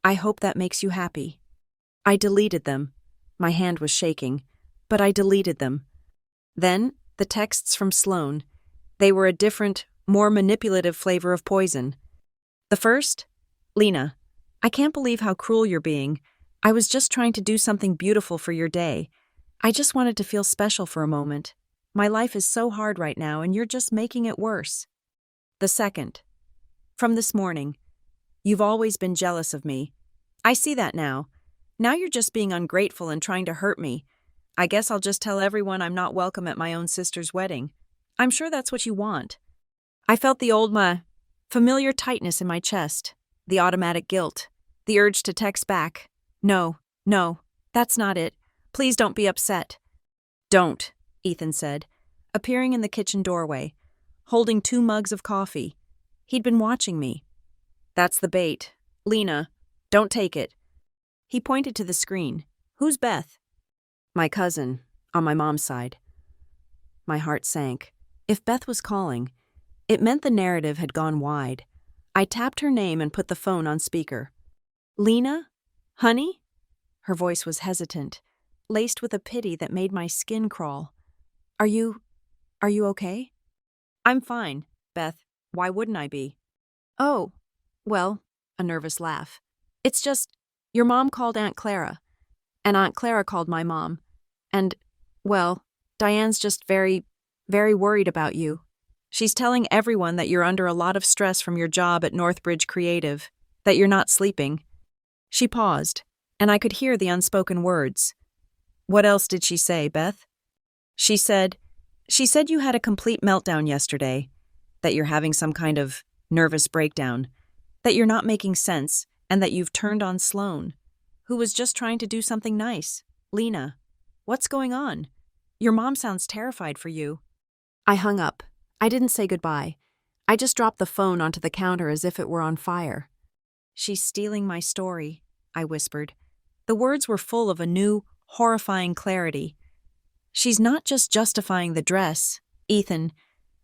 I hope that makes you happy." I deleted them. My hand was shaking, but I deleted them. Then, the texts from Sloan. They were a different, more manipulative flavor of poison. The first, "Lena, I can't believe how cruel you're being. I was just trying to do something beautiful for your day. I just wanted to feel special for a moment. My life is so hard right now, and you're just making it worse." The second, "From this morning. You've always been jealous of me. I see that now. Now you're just being ungrateful and trying to hurt me. I guess I'll just tell everyone I'm not welcome at my own sister's wedding. I'm sure that's what you want." I felt the old familiar tightness in my chest, the automatic guilt, the urge to text back. No, that's not it. Please don't be upset." "Don't," Ethan said, appearing in the kitchen doorway, holding 2 mugs of coffee. He'd been watching me. "That's the bait. Lena, don't take it." He pointed to the screen. "Who's Beth?" "My cousin, on my mom's side." My heart sank. If Beth was calling, it meant the narrative had gone wide. I tapped her name and put the phone on speaker. "Lena? Honey?" Her voice was hesitant, laced with a pity that made my skin crawl. Are you okay?" "I'm fine, Beth. Why wouldn't I be?" "Oh, well," a nervous laugh. "It's just, your mom called Aunt Clara, and Aunt Clara called my mom, and, well, Diane's just very, very worried about you. She's telling everyone that you're under a lot of stress from your job at Northbridge Creative, that you're not sleeping." She paused, and I could hear the unspoken words. "What else did she say, Beth?" She said you had a complete meltdown yesterday, that you're having some kind of nervous breakdown, that you're not making sense, and that you've turned on Sloan, who was just trying to do something nice. Lena, what's going on? Your mom sounds terrified for you." I hung up. I didn't say goodbye. I just dropped the phone onto the counter as if it were on fire. "She's stealing my story," I whispered. The words were full of a new, horrifying clarity. "She's not just justifying the dress, Ethan.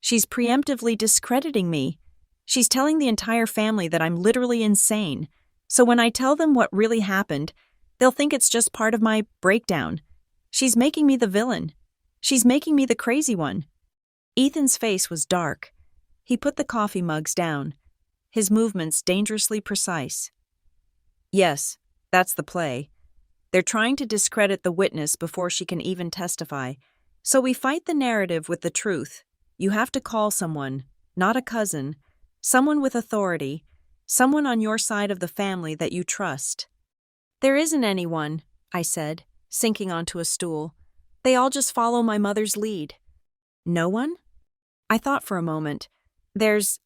She's preemptively discrediting me. She's telling the entire family that I'm literally insane. So when I tell them what really happened, they'll think it's just part of my breakdown. She's making me the villain. She's making me the crazy one." Ethan's face was dark. He put the coffee mugs down, his movements dangerously precise. "Yes, that's the play. They're trying to discredit the witness before she can even testify. So we fight the narrative with the truth. You have to call someone, not a cousin, someone with authority, someone on your side of the family that you trust." "There isn't anyone," I said, sinking onto a stool. "They all just follow my mother's lead." "No one?" I thought for a moment. There's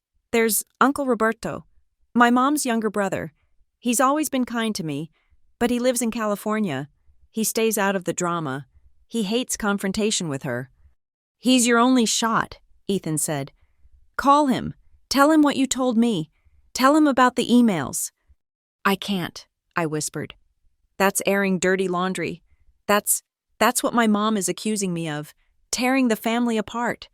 Uncle Roberto, my mom's younger brother. He's always been kind to me, but he lives in California. He stays out of the drama. He hates confrontation with her." "He's your only shot," Ethan said. "Call him. Tell him what you told me. Tell him about the emails. I can't, I whispered. That's airing dirty laundry. That's what my mom is accusing me of, tearing the family apart.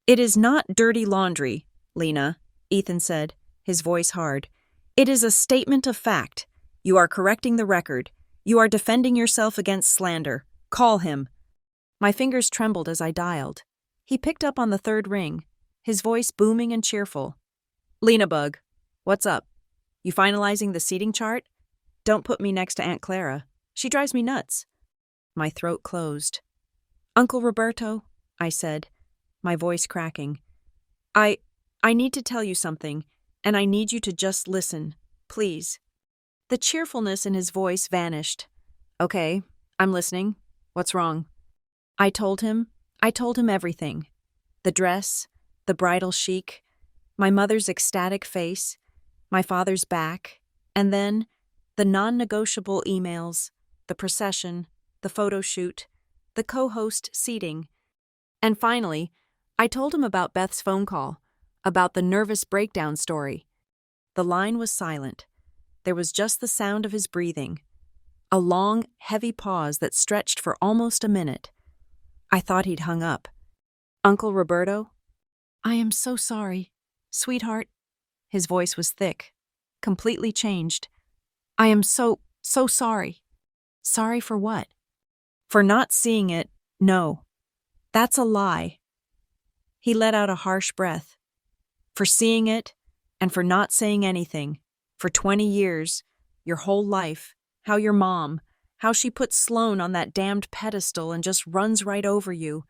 It is not dirty laundry, Lena, Ethan said, his voice hard. It is a statement of fact. You are correcting the record. You are defending yourself against slander. Call him. My fingers trembled as I dialed. He picked up on the third ring, his voice booming and cheerful. Lena Bug, what's up? You finalizing the seating chart? Don't put me next to Aunt Clara. She drives me nuts. My throat closed. Uncle Roberto, I said, my voice cracking. I need to tell you something, and I need you to just listen, please. The cheerfulness in his voice vanished. Okay, I'm listening. What's wrong? I told him everything. The dress, the bridal chic, my mother's ecstatic face, my father's back, and then the non-negotiable emails, the procession, the photo shoot, the co-host seating. And finally, I told him about Beth's phone call, about the nervous breakdown story. The line was silent. There was just the sound of his breathing, a long, heavy pause that stretched for almost a minute. I thought he'd hung up. Uncle Roberto? I am so sorry, sweetheart. His voice was thick, completely changed. I am so sorry. Sorry for what? For not seeing it, no. That's a lie. He let out a harsh breath. For seeing it, and for not saying anything. For 20 years, your whole life, how your mom, how she puts Sloane on that damned pedestal and just runs right over you.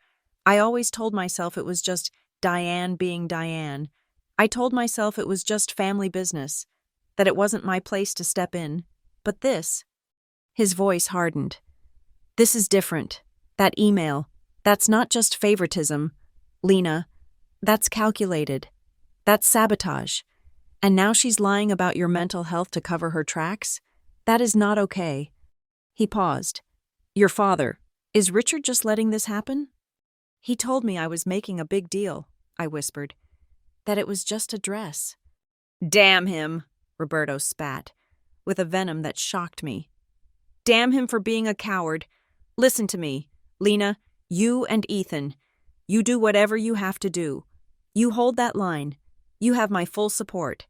I always told myself it was just Diane being Diane. I told myself it was just family business, that it wasn't my place to step in. But this, his voice hardened. This is different. That email, that's not just favoritism. Lena, that's calculated. That's sabotage. And now she's lying about your mental health to cover her tracks? That is not okay. He paused. Your father, is Richard just letting this happen? He told me I was making a big deal, I whispered. That it was just a dress. Damn him, Roberto spat, with a venom that shocked me. Damn him for being a coward. Listen to me, Lena, you and Ethan. You do whatever you have to do. You hold that line. You have my full support.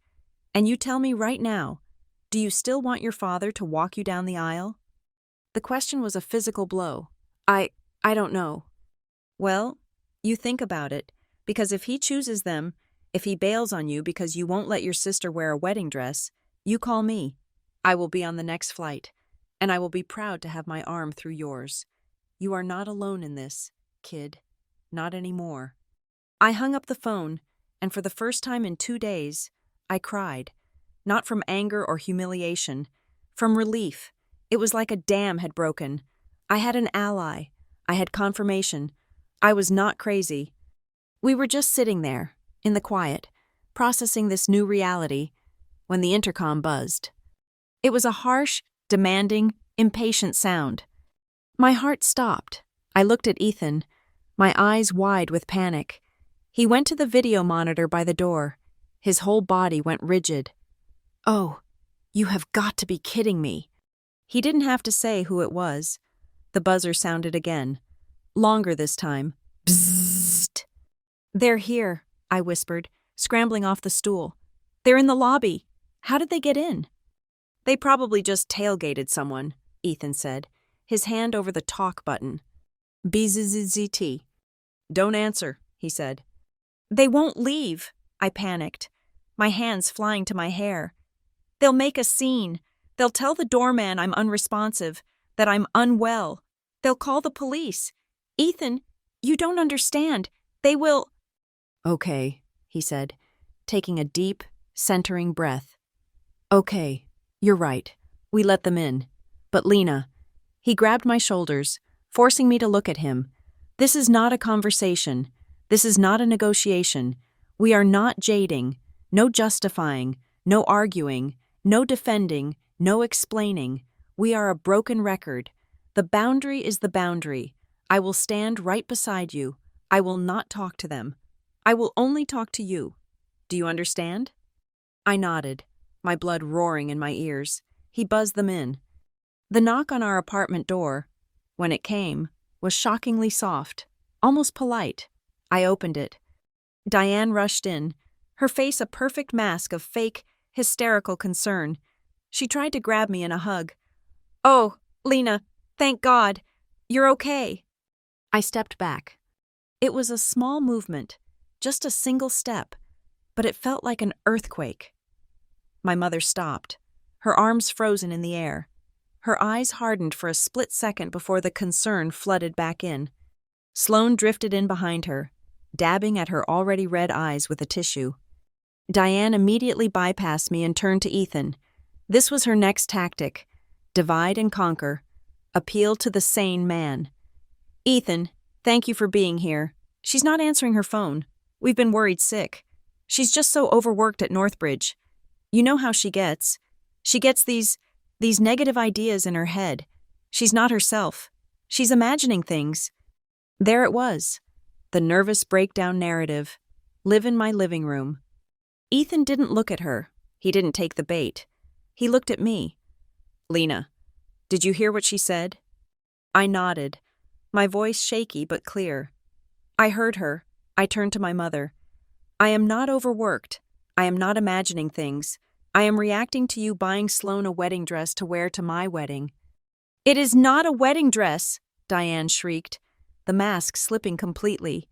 And you tell me right now, do you still want your father to walk you down the aisle? The question was a physical blow. I don't know. Well, you think about it, because if he chooses them, if he bails on you because you won't let your sister wear a wedding dress, you call me. I will be on the next flight, and I will be proud to have my arm through yours. You are not alone in this, kid. Not anymore. I hung up the phone, and for the first time in 2 days, I cried. Not from anger or humiliation, from relief. It was like a dam had broken. I had an ally. I had confirmation. I was not crazy. We were just sitting there, in the quiet, processing this new reality, when the intercom buzzed. It was a harsh, demanding, impatient sound. My heart stopped. I looked at Ethan, my eyes wide with panic. He went to the video monitor by the door. His whole body went rigid. Oh, you have got to be kidding me. He didn't have to say who it was. The buzzer sounded again. Longer this time. Bzzzt. They're here, I whispered, scrambling off the stool. They're in the lobby. How did they get in? They probably just tailgated someone, Ethan said, his hand over the talk button. BZZZT. Don't answer, he said. They won't leave, I panicked, my hands flying to my hair. They'll make a scene. They'll tell the doorman I'm unresponsive, that I'm unwell. They'll call the police. Ethan, you don't understand. They will... Okay, he said, taking a deep, centering breath. Okay, you're right. We let them in. But Lena... He grabbed my shoulders, forcing me to look at him. This is not a conversation. This is not a negotiation. We are not jading. No justifying. No arguing. No defending. No explaining. We are a broken record. The boundary is the boundary. I will stand right beside you. I will not talk to them. I will only talk to you. Do you understand? I nodded, my blood roaring in my ears. He buzzed them in. The knock on our apartment door, when it came, was shockingly soft, almost polite. I opened it. Diane rushed in, her face a perfect mask of fake, hysterical concern. She tried to grab me in a hug. "Oh, Lena, thank God. You're okay." I stepped back. It was a small movement, just a single step, but it felt like an earthquake. My mother stopped, her arms frozen in the air. Her eyes hardened for a split second before the concern flooded back in. Sloane drifted in behind her, dabbing at her already red eyes with a tissue. Diane immediately bypassed me and turned to Ethan. This was her next tactic: divide and conquer, appeal to the sane man. "Ethan, thank you for being here. She's not answering her phone. We've been worried sick. She's just so overworked at Northbridge. You know how she gets. She gets these negative ideas in her head. She's not herself. She's imagining things." There it was, the nervous breakdown narrative. Live in my living room. Ethan didn't look at her. He didn't take the bait. He looked at me. "Lena, did you hear what she said?" I nodded, my voice shaky but clear. "I heard her." I turned to my mother. "I am not overworked. I am not imagining things. I am reacting to you buying Sloane a wedding dress to wear to my wedding." "It is not a wedding dress," Diane shrieked, the mask slipping completely.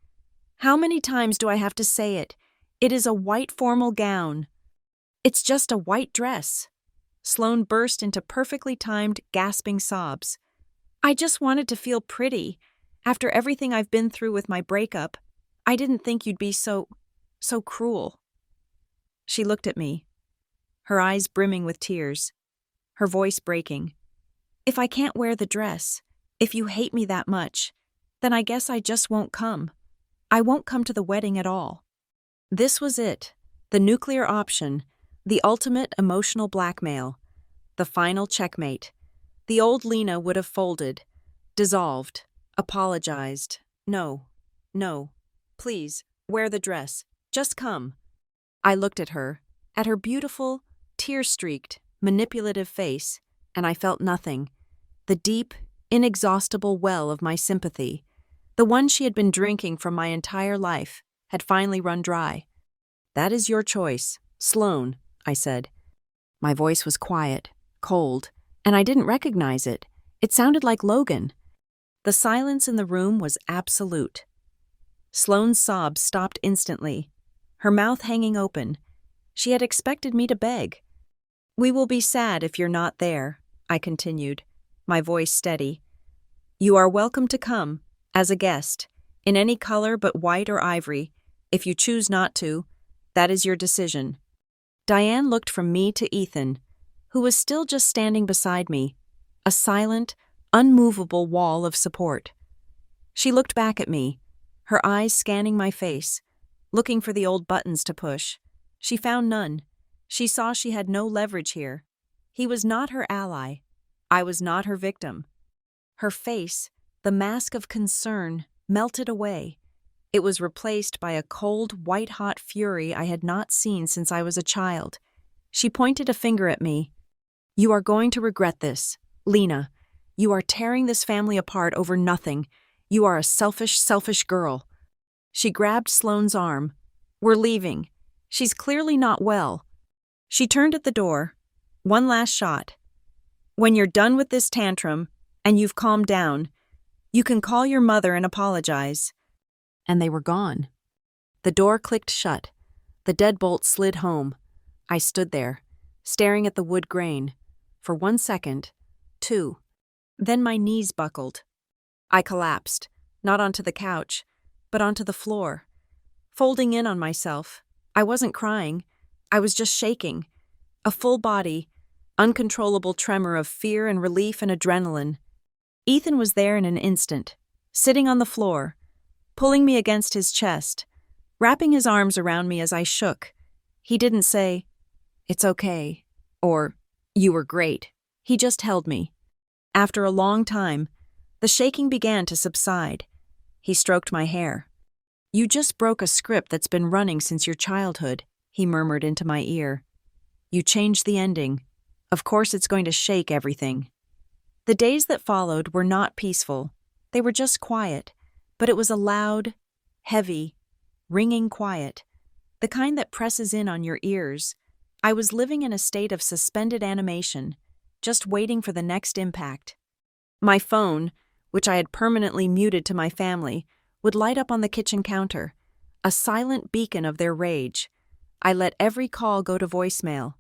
"How many times do I have to say it? It is a white formal gown." "It's just a white dress." Sloane burst into perfectly timed, gasping sobs. "I just wanted to feel pretty. After everything I've been through with my breakup, I didn't think you'd be so cruel." She looked at me, her eyes brimming with tears, her voice breaking. "If I can't wear the dress, if you hate me that much, then I guess I just won't come. I won't come to the wedding at all." This was it, the nuclear option, the ultimate emotional blackmail, the final checkmate. The old Lena would have folded, dissolved, apologized. No, please, wear the dress. Just come." I looked at her beautiful, tear-streaked, manipulative face, and I felt nothing. The deep, inexhaustible well of my sympathy, the one she had been drinking from my entire life, had finally run dry. "That is your choice, Sloane," I said. My voice was quiet, cold, and I didn't recognize it. It sounded like Logan. The silence in the room was absolute. Sloane's sobs stopped instantly, her mouth hanging open. She had expected me to beg. "We will be sad if you're not there," I continued, my voice steady. "You are welcome to come, as a guest, in any color but white or ivory. If you choose not to, that is your decision." Diane looked from me to Ethan, who was still just standing beside me, a silent, unmovable wall of support. She looked back at me, her eyes scanning my face, looking for the old buttons to push. She found none. She saw she had no leverage here. He was not her ally. I was not her victim. Her face, the mask of concern, melted away. It was replaced by a cold, white-hot fury I had not seen since I was a child. She pointed a finger at me. "You are going to regret this. Lena, you are tearing this family apart over nothing. You are a selfish girl." She grabbed Sloane's arm. "We're leaving. She's clearly not well." She turned at the door. "One last shot. When you're done with this tantrum, and you've calmed down, you can call your mother and apologize." And they were gone. The door clicked shut. The deadbolt slid home. I stood there, staring at the wood grain. For 1 second, 2. Then my knees buckled. I collapsed, not onto the couch, but onto the floor. Folding in on myself, I wasn't crying. I was just shaking. A full body, uncontrollable tremor of fear and relief and adrenaline. Ethan was there in an instant, sitting on the floor, pulling me against his chest, wrapping his arms around me as I shook. He didn't say, "It's okay," or "You were great." He just held me. After a long time, the shaking began to subside. He stroked my hair. "You just broke a script that's been running since your childhood. he murmured into my ear. You changed the ending. Of course it's going to shake everything. The days that followed were not peaceful. They were just quiet, but it was a loud, heavy, ringing quiet, the kind that presses in on your ears. I was living in a state of suspended animation, just waiting for the next impact. My phone, which I had permanently muted to my family, would light up on the kitchen counter, a silent beacon of their rage. I let every call go to voicemail.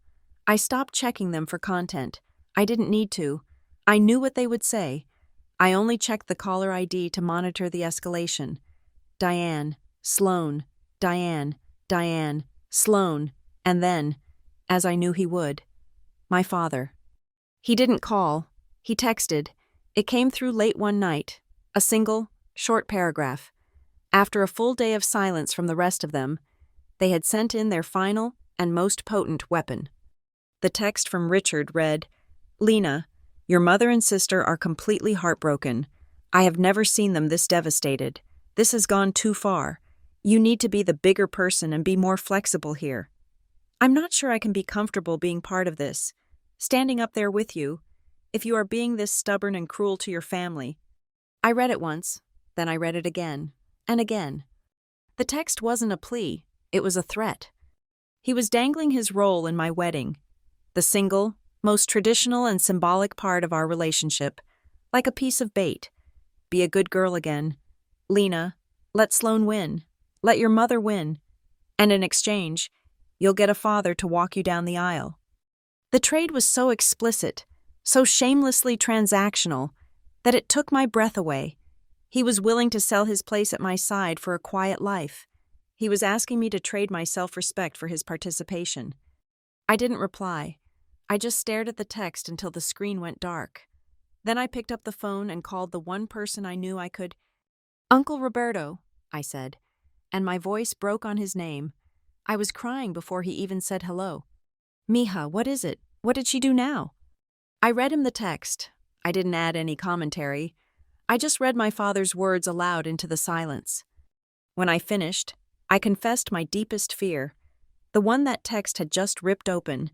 I stopped checking them for content. I didn't need to. I knew what they would say. I only checked the caller ID to monitor the escalation. Diane, Sloan, Diane, Diane, Sloan, and then, as I knew he would, my father. He didn't call. He texted. It came through late one night, a single, short paragraph. After a full day of silence from the rest of them, they had sent in their final and most potent weapon. The text from Richard read, Lena, your mother and sister are completely heartbroken. I have never seen them this devastated. This has gone too far. You need to be the bigger person and be more flexible here. I'm not sure I can be comfortable being part of this, standing up there with you, if you are being this stubborn and cruel to your family. I read it once, then I read it again, and again. The text wasn't a plea, it was a threat. He was dangling his role in my wedding, the single, most traditional and symbolic part of our relationship, like a piece of bait. Be a good girl again. Lena, let Sloan win. Let your mother win. And in exchange, you'll get a father to walk you down the aisle. The trade was so explicit, so shamelessly transactional, that it took my breath away. He was willing to sell his place at my side for a quiet life. He was asking me to trade my self-respect for his participation. I didn't reply. I just stared at the text until the screen went dark. Then I picked up the phone and called the one person I knew I could. Uncle Roberto, I said, and my voice broke on his name. I was crying before he even said hello. Mija, what is it? What did she do now? I read him the text. I didn't add any commentary. I just read my father's words aloud into the silence. When I finished, I confessed my deepest fear, the one that text had just ripped open.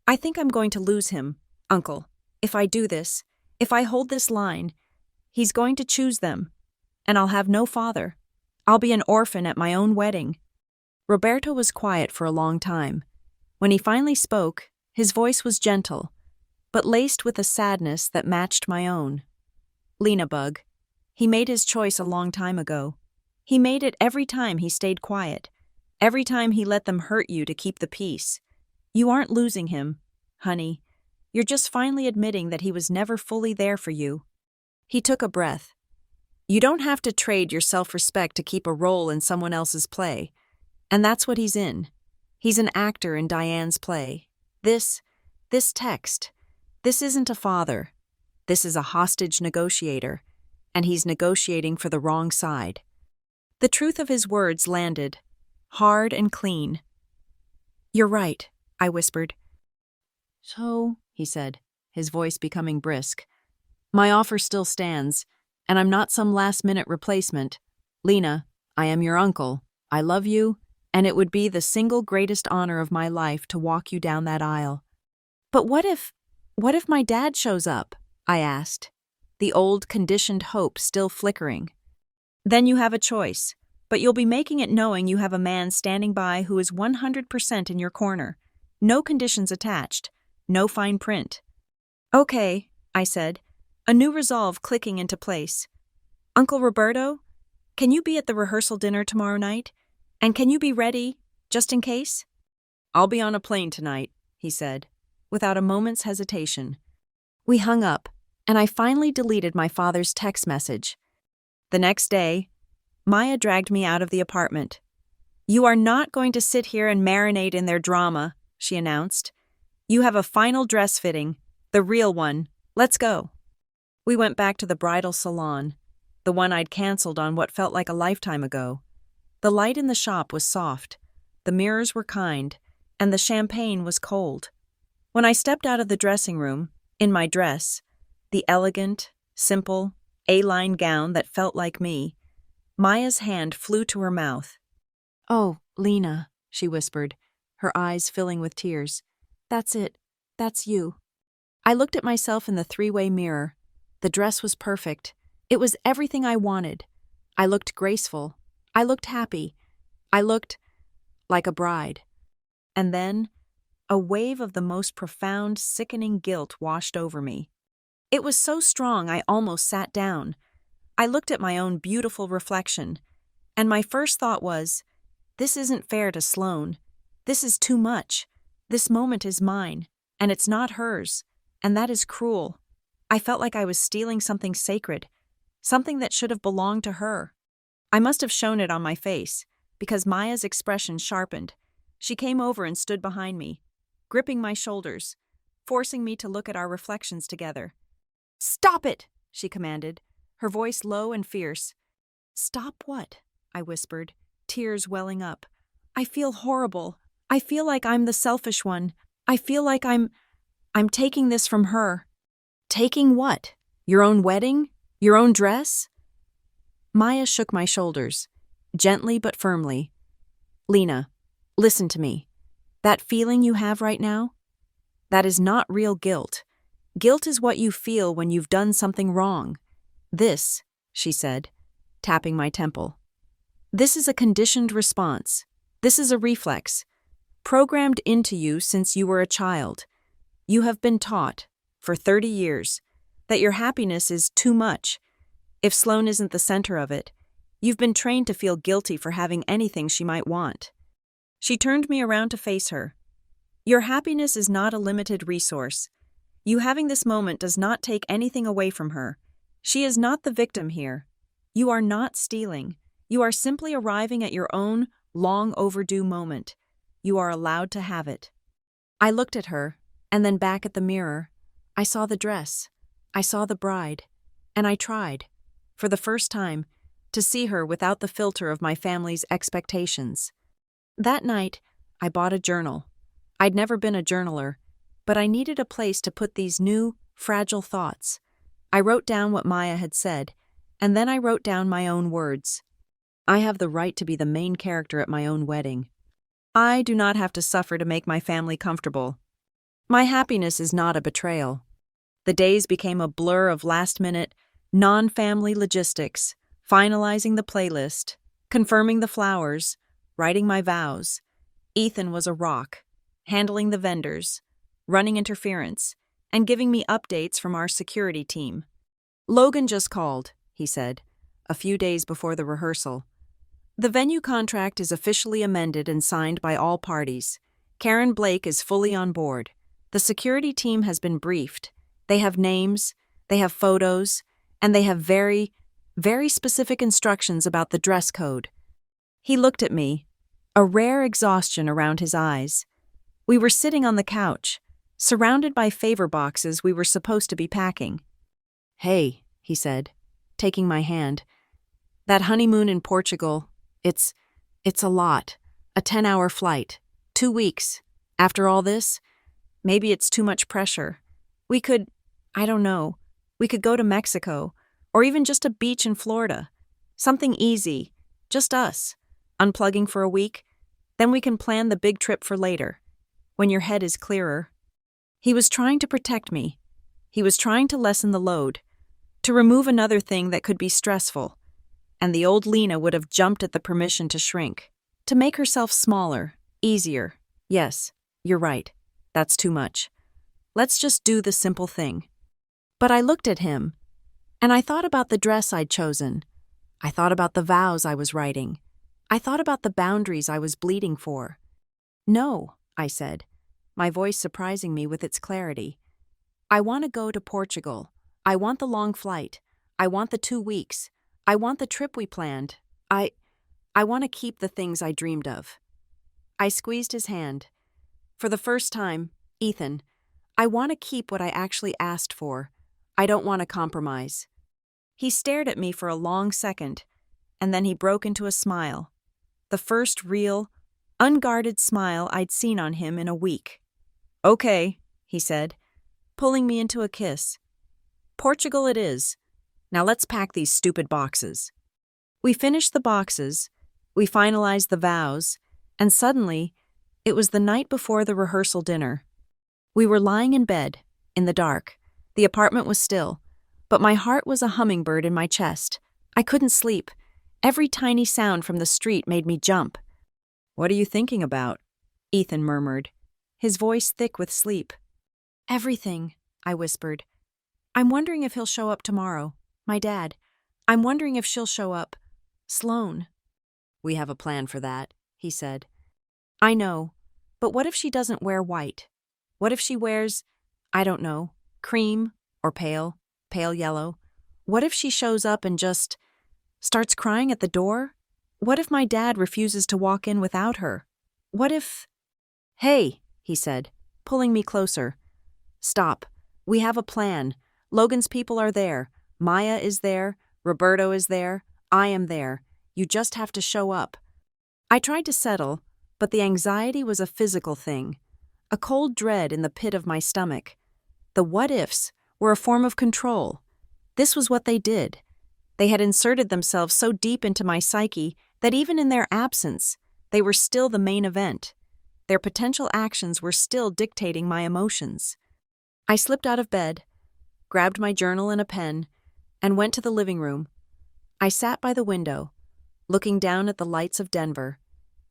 I think I'm going to lose him, Uncle. If I do this, if I hold this line, he's going to choose them, and I'll have no father. I'll be an orphan at my own wedding. Roberto was quiet for a long time. When he finally spoke, his voice was gentle, but laced with a sadness that matched my own. Lena Bug. He made his choice a long time ago. He made it every time he stayed quiet, every time he let them hurt you to keep the peace. You aren't losing him, honey. You're just finally admitting that he was never fully there for you. He took a breath. You don't have to trade your self-respect to keep a role in someone else's play. And that's what he's in. He's an actor in Diane's play. This text, this isn't a father. This is a hostage negotiator, and he's negotiating for the wrong side. The truth of his words landed, hard and clean. You're right, I whispered. So, he said, his voice becoming brisk, my offer still stands, and I'm not some last-minute replacement. Lena, I am your uncle. I love you, and it would be the single greatest honor of my life to walk you down that aisle. But what if my dad shows up? I asked, the old conditioned hope still flickering. Then you have a choice, but you'll be making it knowing you have a man standing by who is 100% in your corner. No conditions attached, no fine print. Okay, I said, a new resolve clicking into place. Uncle Roberto, can you be at the rehearsal dinner tomorrow night? And can you be ready, just in case? I'll be on a plane tonight, he said, without a moment's hesitation. We hung up, and I finally deleted my father's text message. The next day, Maya dragged me out of the apartment. You are not going to sit here and marinate in their drama, she announced. You have a final dress fitting, the real one. Let's go. We went back to the bridal salon, the one I'd canceled on what felt like a lifetime ago. The light in the shop was soft, the mirrors were kind, and the champagne was cold. When I stepped out of the dressing room, in my dress, the elegant, simple, A-line gown that felt like me, Maya's hand flew to her mouth. Oh, Lena, she whispered, her eyes filling with tears. That's it. That's you. I looked at myself in the three-way mirror. The dress was perfect. It was everything I wanted. I looked graceful. I looked happy. I looked like a bride. And then, a wave of the most profound, sickening guilt washed over me. It was so strong I almost sat down. I looked at my own beautiful reflection, and my first thought was, this isn't fair to Sloane. This is too much. This moment is mine, and it's not hers, and that is cruel. I felt like I was stealing something sacred, something that should have belonged to her. I must have shown it on my face, because Maya's expression sharpened. She came over and stood behind me, gripping my shoulders, forcing me to look at our reflections together. "Stop it!" she commanded, her voice low and fierce. "Stop what?" I whispered, tears welling up. "I feel horrible. I feel like I'm the selfish one. I feel like I'm taking this from her." "Taking what? Your own wedding? Your own dress?" Maya shook my shoulders, gently but firmly. "Lena, listen to me. That feeling you have right now? That is not real guilt. Guilt is what you feel when you've done something wrong. This," she said, tapping my temple, "this is a conditioned response. This is a reflex, programmed into you since you were a child. You have been taught, for 30 years, that your happiness is too much. If Sloane isn't the center of it, you've been trained to feel guilty for having anything she might want." She turned me around to face her. "Your happiness is not a limited resource. You having this moment does not take anything away from her. She is not the victim here. You are not stealing. You are simply arriving at your own long overdue moment. You are allowed to have it." I looked at her, and then back at the mirror. I saw the dress. I saw the bride. And I tried, for the first time, to see her without the filter of my family's expectations. That night, I bought a journal. I'd never been a journaler, but I needed a place to put these new, fragile thoughts. I wrote down what Maya had said, and then I wrote down my own words. I have the right to be the main character at my own wedding. I do not have to suffer to make my family comfortable. My happiness is not a betrayal. The days became a blur of last-minute, non-family logistics, finalizing the playlist, confirming the flowers, writing my vows. Ethan was a rock, handling the vendors, running interference, and giving me updates from our security team. "Logan just called," he said, a few days before the rehearsal. "The venue contract is officially amended and signed by all parties. Karen Blake is fully on board. The security team has been briefed. They have names, they have photos, and they have very, very specific instructions about the dress code." He looked at me, a rare exhaustion around his eyes. We were sitting on the couch, surrounded by favor boxes we were supposed to be packing. "Hey," he said, taking my hand. "That honeymoon in Portugal, it's a lot. A 10-hour flight. 2 weeks. After all this, maybe it's too much pressure. We could, I don't know, we could go to Mexico, or even just a beach in Florida. Something easy, just us, unplugging for a week. Then we can plan the big trip for later, when your head is clearer." He was trying to protect me. He was trying to lessen the load, to remove another thing that could be stressful. And the old Lena would have jumped at the permission to shrink, to make herself smaller, easier. "Yes, you're right. That's too much. Let's just do the simple thing." But I looked at him, and I thought about the dress I'd chosen. I thought about the vows I was writing. I thought about the boundaries I was bleeding for. "No," I said, my voice surprising me with its clarity. "I want to go to Portugal. I want the long flight. I want the 2 weeks. I want the trip we planned. I want to keep the things I dreamed of." I squeezed his hand. "For the first time, Ethan, I want to keep what I actually asked for. I don't want to compromise." He stared at me for a long second, and then he broke into a smile. The first real, unguarded smile I'd seen on him in a week. "Okay," he said, pulling me into a kiss. "Portugal it is. Now let's pack these stupid boxes." We finished the boxes, we finalized the vows, and suddenly, It was the night before the rehearsal dinner. We were lying in bed, in the dark. The apartment was still, but my heart was a hummingbird in my chest. I couldn't sleep. Every tiny sound from the street made me jump. "What are you thinking about?" Ethan murmured, his voice thick with sleep. "Everything," I whispered. "I'm wondering if he'll show up tomorrow. My dad. I'm wondering if she'll show up. Sloane." "We have a plan for that," he said. "I know, but what if she doesn't wear white? What if she wears, I don't know, cream or pale yellow? What if she shows up and just starts crying at the door? What if my dad refuses to walk in without her? What if—" "Hey," he said, pulling me closer. "Stop. We have a plan. Logan's people are there. Maya is there. Roberto is there. I am there. You just have to show up." I tried to settle, but the anxiety was a physical thing, a cold dread in the pit of my stomach. The what-ifs were a form of control. This was what they did. They had inserted themselves so deep into my psyche that even in their absence, they were still the main event. Their potential actions were still dictating my emotions. I slipped out of bed, grabbed my journal and a pen, and went to the living room. I sat by the window, looking down at the lights of Denver,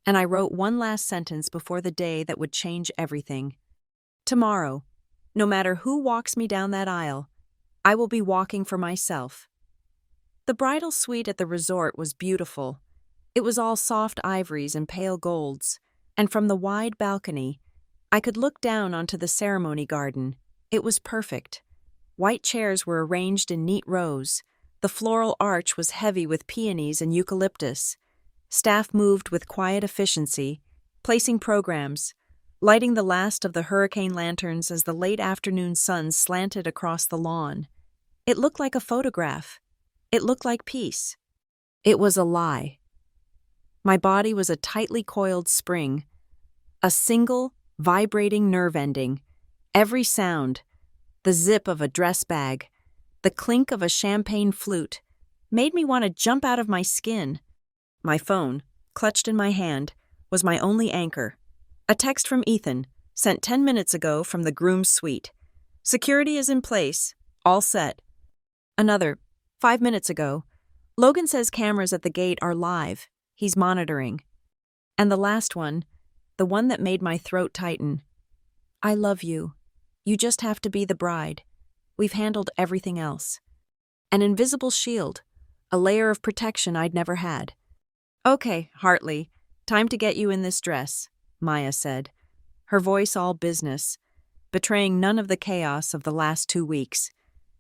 and I wrote one last sentence before the day that would change everything. Tomorrow, no matter who walks me down that aisle, I will be walking for myself. The bridal suite at the resort was beautiful. It was all soft ivories and pale golds, and from the wide balcony, I could look down onto the ceremony garden. It was perfect. White chairs were arranged in neat rows. The floral arch was heavy with peonies and eucalyptus. Staff moved with quiet efficiency, placing programs, lighting the last of the hurricane lanterns as the late afternoon sun slanted across the lawn. It looked like a photograph. It looked like peace. It was a lie. My body was a tightly coiled spring, a single, vibrating nerve ending. Every sound, the zip of a dress bag, the clink of a champagne flute, made me want to jump out of my skin. My phone, clutched in my hand, was my only anchor. A text from Ethan, sent 10 minutes ago from the groom's suite. "Security is in place. All set." Another, 5 minutes ago. "Logan says cameras at the gate are live. He's monitoring." And the last one, the one that made my throat tighten. "I love you. You just have to be the bride. We've handled everything else." An invisible shield, a layer of protection I'd never had. "Okay, Hartley, time to get you in this dress," Maya said, her voice all business, betraying none of the chaos of the last 2 weeks.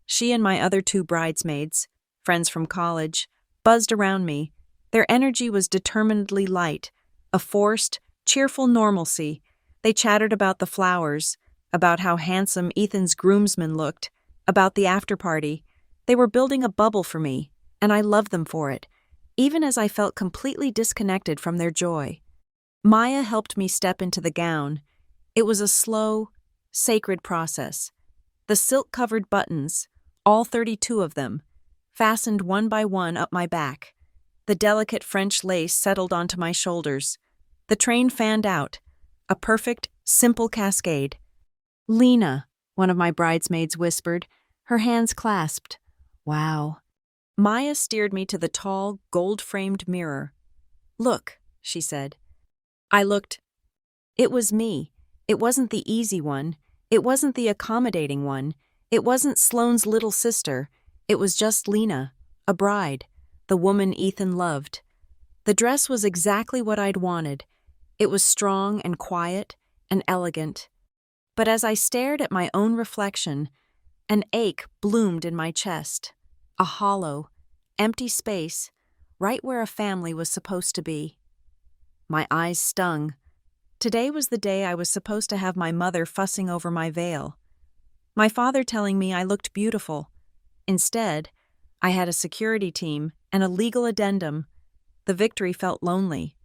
She and my other 2 bridesmaids, friends from college, buzzed around me. Their energy was determinedly light, a forced, cheerful normalcy. They chattered about the flowers, about how handsome Ethan's groomsmen looked, about the after-party. They were building a bubble for me, and I loved them for it, even as I felt completely disconnected from their joy. Maya helped me step into the gown. It was a slow, sacred process. The silk-covered buttons, all 32 of them, fastened one by one up my back. The delicate French lace settled onto my shoulders. The train fanned out, a perfect, simple cascade. "Lena," one of my bridesmaids whispered, her hands clasped. "Wow." Maya steered me to the tall, gold-framed mirror. "Look," she said. I looked. It was me. It wasn't the easy one. It wasn't the accommodating one. It wasn't Sloane's little sister. It was just Lena, a bride, the woman Ethan loved. The dress was exactly what I'd wanted. It was strong and quiet and elegant. But as I stared at my own reflection, an ache bloomed in my chest, a hollow, empty space, right where a family was supposed to be. My eyes stung. Today was the day I was supposed to have my mother fussing over my veil, my father telling me I looked beautiful. Instead, I had a security team and a legal addendum. The victory felt lonely.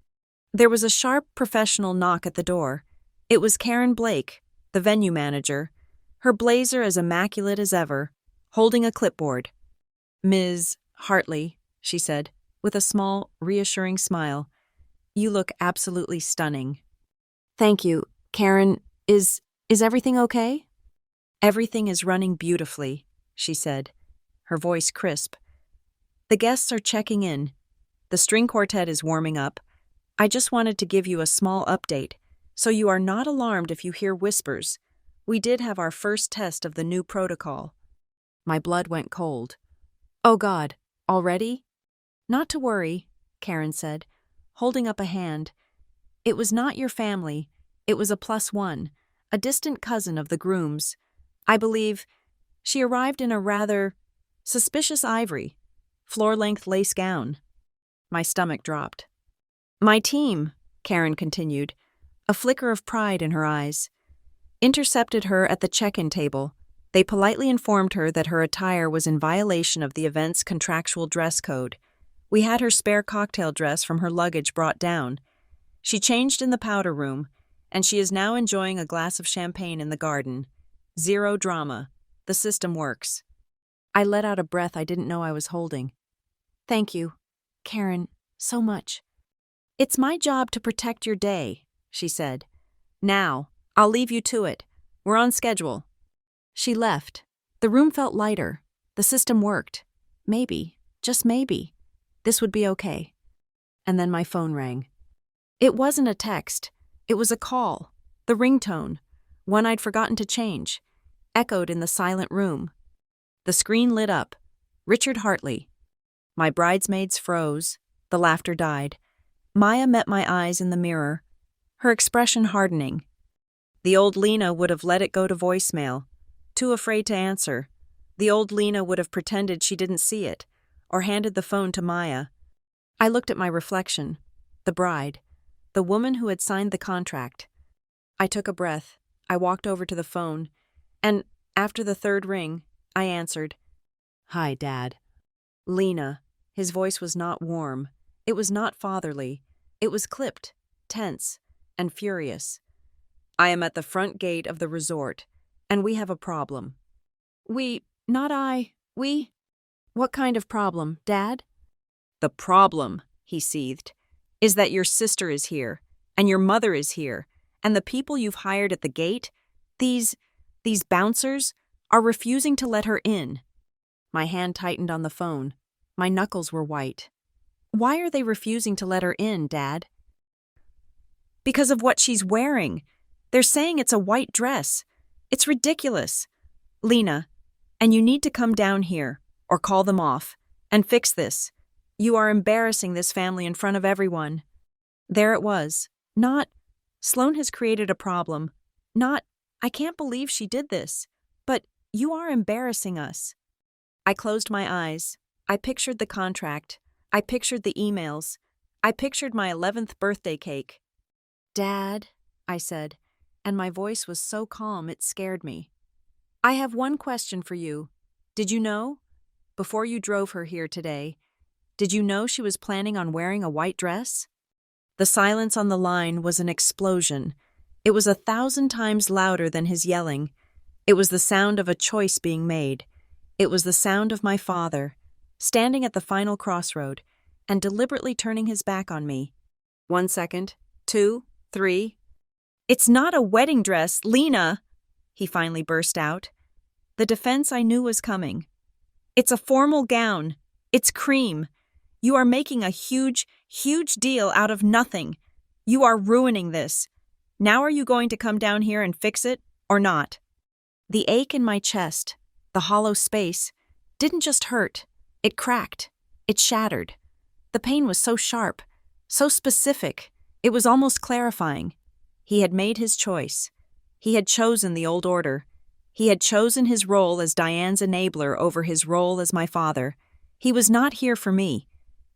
There was a sharp professional knock at the door. It was Karen Blake, the venue manager, her blazer as immaculate as ever, holding a clipboard. "Ms. Hartley," she said, with a small, reassuring smile, "you look absolutely stunning." Thank you. Karen, is everything okay? Everything is running beautifully, she said, her voice crisp. The guests are checking in. The string quartet is warming up. I just wanted to give you a small update, so you are not alarmed if you hear whispers. We did have our first test of the new protocol. My blood went cold. Oh God, already? Not to worry, Karen said, holding up a hand. It was not your family. It was a +1, a distant cousin of the groom's. I believe she arrived in a rather suspicious ivory, floor-length lace gown. My stomach dropped. My team, Karen continued, a flicker of pride in her eyes, intercepted her at the check-in table. They politely informed her that her attire was in violation of the event's contractual dress code. We had her spare cocktail dress from her luggage brought down. She changed in the powder room, and she is now enjoying a glass of champagne in the garden. Zero drama. The system works. I let out a breath I didn't know I was holding. Thank you, Karen, so much. It's my job to protect your day, she said. Now, I'll leave you to it. We're on schedule. She left. The room felt lighter. The system worked. Maybe, just maybe, this would be okay. And then my phone rang. It wasn't a text. It was a call. The ringtone, one I'd forgotten to change, echoed in the silent room. The screen lit up. Richard Hartley. My bridesmaids froze. The laughter died. Maya met my eyes in the mirror, her expression hardening. The old Lena would have let it go to voicemail, too afraid to answer. The old Lena would have pretended she didn't see it, or handed the phone to Maya. I looked at my reflection, the bride, the woman who had signed the contract. I took a breath. I walked over to the phone, and after the third ring, I answered. Hi, Dad. Lena. His voice was not warm. It was not fatherly. It was clipped, tense, and furious. I am at the front gate of the resort, and we have a problem. Not I. What kind of problem, Dad? The problem, he seethed, is that your sister is here, and your mother is here, and the people you've hired at the gate, these bouncers, are refusing to let her in. My hand tightened on the phone. My knuckles were white. Why are they refusing to let her in, Dad? Because of what she's wearing. They're saying it's a white dress. It's ridiculous. Lena, and you need to come down here, or call them off, and fix this. You are embarrassing this family in front of everyone. There it was. Not, Sloane has created a problem. Not, I can't believe she did this. But you are embarrassing us. I closed my eyes. I pictured the contract. I pictured the emails. I pictured my 11th birthday cake. Dad, I said, and my voice was so calm it scared me. I have one question for you. Did you know? Before you drove her here today, did you know she was planning on wearing a white dress? The silence on the line was an explosion. It was 1,000 times louder than his yelling. It was the sound of a choice being made. It was the sound of my father, standing at the final crossroad and deliberately turning his back on me. 1 second, 2, 3. It's not a wedding dress, Lena, he finally burst out. The defense I knew was coming. It's a formal gown. It's cream. You are making a huge, huge deal out of nothing. You are ruining this. Now are you going to come down here and fix it, or not? The ache in my chest, the hollow space, didn't just hurt. It cracked. It shattered. The pain was so sharp, so specific, it was almost clarifying. He had made his choice. He had chosen the old order. He had chosen his role as Diane's enabler over his role as my father. He was not here for me.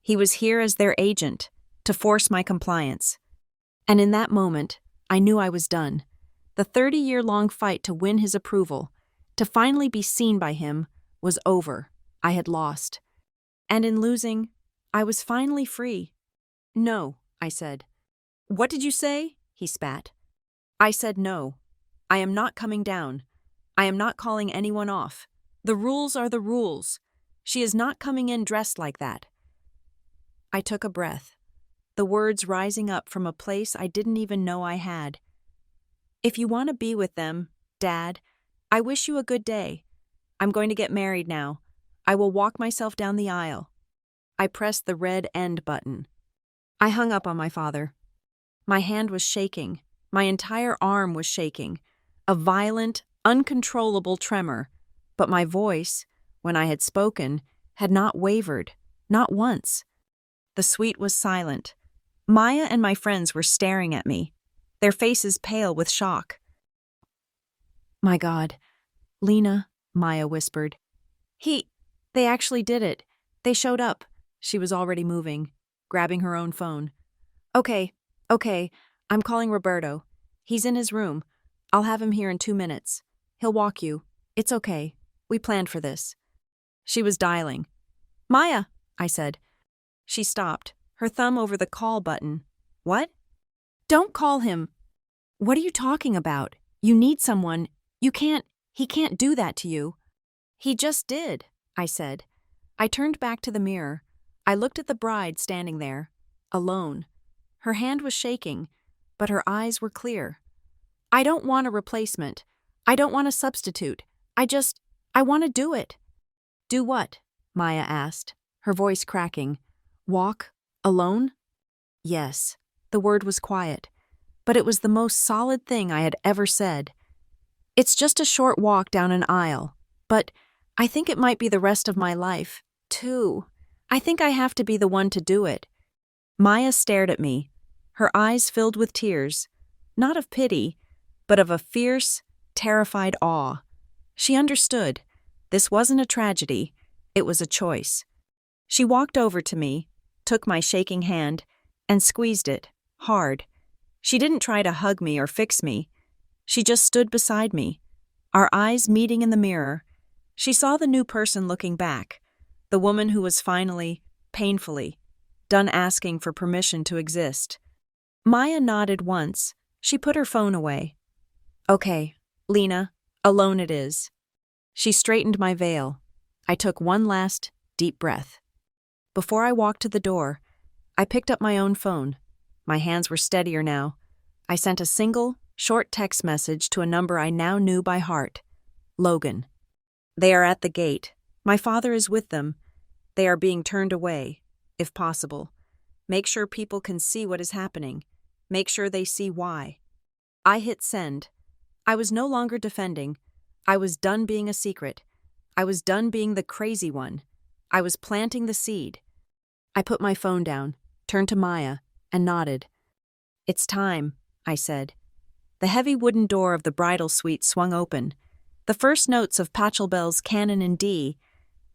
He was here as their agent, to force my compliance. And in that moment, I knew I was done. The 30-year-long fight to win his approval, to finally be seen by him, was over. I had lost. And in losing, I was finally free. No, I said. What did you say? He spat. I said no. I am not coming down. I am not calling anyone off. The rules are the rules. She is not coming in dressed like that. I took a breath, the words rising up from a place I didn't even know I had. If you want to be with them, Dad, I wish you a good day. I'm going to get married now. I will walk myself down the aisle. I pressed the red end button. I hung up on my father. My hand was shaking. My entire arm was shaking. A violent, uncontrollable tremor. But my voice, when I had spoken, had not wavered, not once. The suite was silent. Maya and my friends were staring at me, their faces pale with shock. "My God, Lena," Maya whispered. They actually did it. They showed up." She was already moving, grabbing her own phone. Okay, I'm calling Roberto. He's in his room. I'll have him here in 2 minutes. He'll walk you. It's okay. We planned for this." She was dialing. "Maya," I said. She stopped, her thumb over the call button. "What?" "Don't call him." "What are you talking about? You need someone. He can't do that to you." "He just did," I said. I turned back to the mirror. I looked at the bride standing there, alone. Her hand was shaking, but her eyes were clear. "I don't want a replacement. I don't want a substitute. I want to do it." "Do what?" Maya asked, her voice cracking. "Walk? Alone?" Yes. The word was quiet, but it was the most solid thing I had ever said. "It's just a short walk down an aisle, but I think it might be the rest of my life, too. I think I have to be the one to do it." Maya stared at me, her eyes filled with tears, not of pity, but of a fierce, terrified awe. She understood. This wasn't a tragedy, it was a choice. She walked over to me, took my shaking hand, and squeezed it, hard. She didn't try to hug me or fix me. She just stood beside me, our eyes meeting in the mirror. She saw the new person looking back, the woman who was finally, painfully, done asking for permission to exist. Maya nodded once. She put her phone away. "Okay, Lena, alone it is." She straightened my veil. I took one last, deep breath. Before I walked to the door, I picked up my own phone. My hands were steadier now. I sent a single, short text message to a number I now knew by heart. Logan. "They are at the gate. My father is with them. They are being turned away, if possible. Make sure people can see what is happening. Make sure they see why." I hit send. I was no longer defending. I was done being a secret. I was done being the crazy one. I was planting the seed. I put my phone down, turned to Maya, and nodded. "It's time," I said. The heavy wooden door of the bridal suite swung open. The first notes of Pachelbel's Canon in D,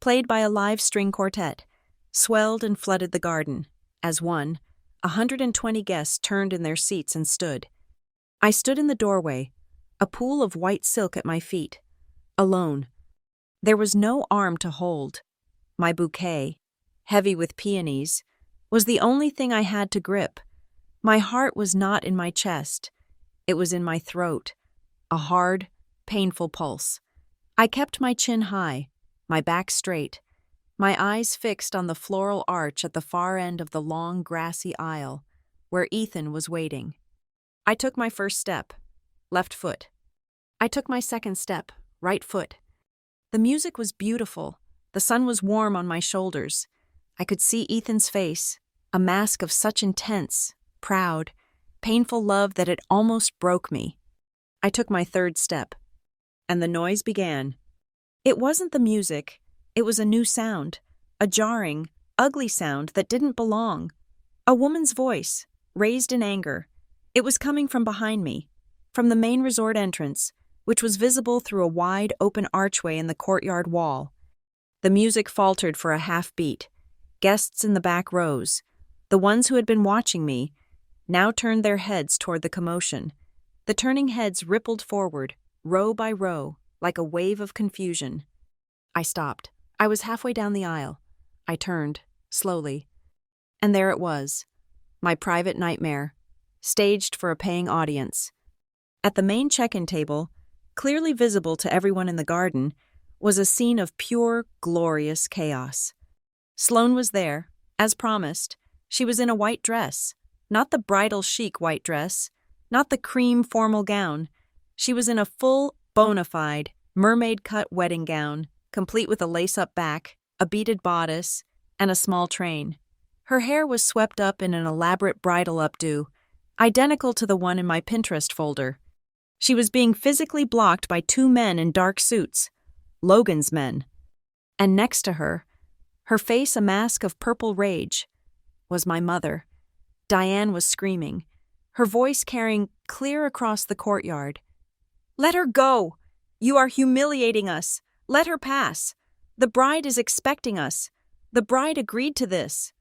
played by a live string quartet, swelled and flooded the garden, as 120 guests turned in their seats and stood. I stood in the doorway, a pool of white silk at my feet, alone. There was no arm to hold. My bouquet, heavy with peonies, was the only thing I had to grip. My heart was not in my chest. It was in my throat, a hard, painful pulse. I kept my chin high, my back straight, my eyes fixed on the floral arch at the far end of the long, grassy aisle, where Ethan was waiting. I took my first step, left foot. I took my second step, right foot. The music was beautiful. The sun was warm on my shoulders. I could see Ethan's face, a mask of such intense, proud, painful love that it almost broke me. I took my third step, and the noise began. It wasn't the music. It was a new sound, a jarring, ugly sound that didn't belong. A woman's voice, raised in anger. It was coming from behind me, from the main resort entrance, which was visible through a wide, open archway in the courtyard wall. The music faltered for a half beat. Guests in the back rows, the ones who had been watching me, now turned their heads toward the commotion. The turning heads rippled forward, row by row, like a wave of confusion. I stopped. I was halfway down the aisle. I turned, slowly. And there it was, my private nightmare, staged for a paying audience. At the main check-in table, clearly visible to everyone in the garden, was a scene of pure, glorious chaos. Sloane was there, as promised. She was in a white dress, not the bridal chic white dress, Not the cream formal gown. She was in a full, bona fide, mermaid-cut wedding gown, complete with a lace-up back, a beaded bodice, and a small train. Her hair was swept up in an elaborate bridal updo, identical to the one in my Pinterest folder. She was being physically blocked by two men in dark suits, Logan's men. And next to her, her face a mask of purple rage, was my mother. Diane was screaming, her voice carrying clear across the courtyard. "Let her go! You are humiliating us! Let her pass! The bride is expecting us! The bride agreed to this!"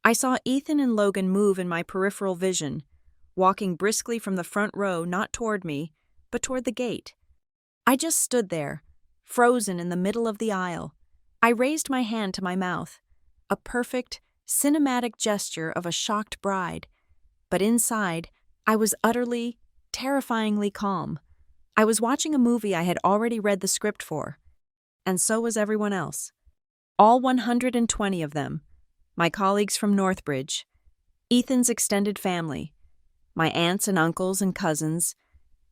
I saw Ethan and Logan move in my peripheral vision, walking briskly from the front row not toward me, but toward the gate. I just stood there, frozen in the middle of the aisle. I raised my hand to my mouth, a perfect, cinematic gesture of a shocked bride. But inside, I was utterly, terrifyingly calm. I was watching a movie I had already read the script for. And so was everyone else. All 120 of them. My colleagues from Northbridge, Ethan's extended family, my aunts and uncles and cousins,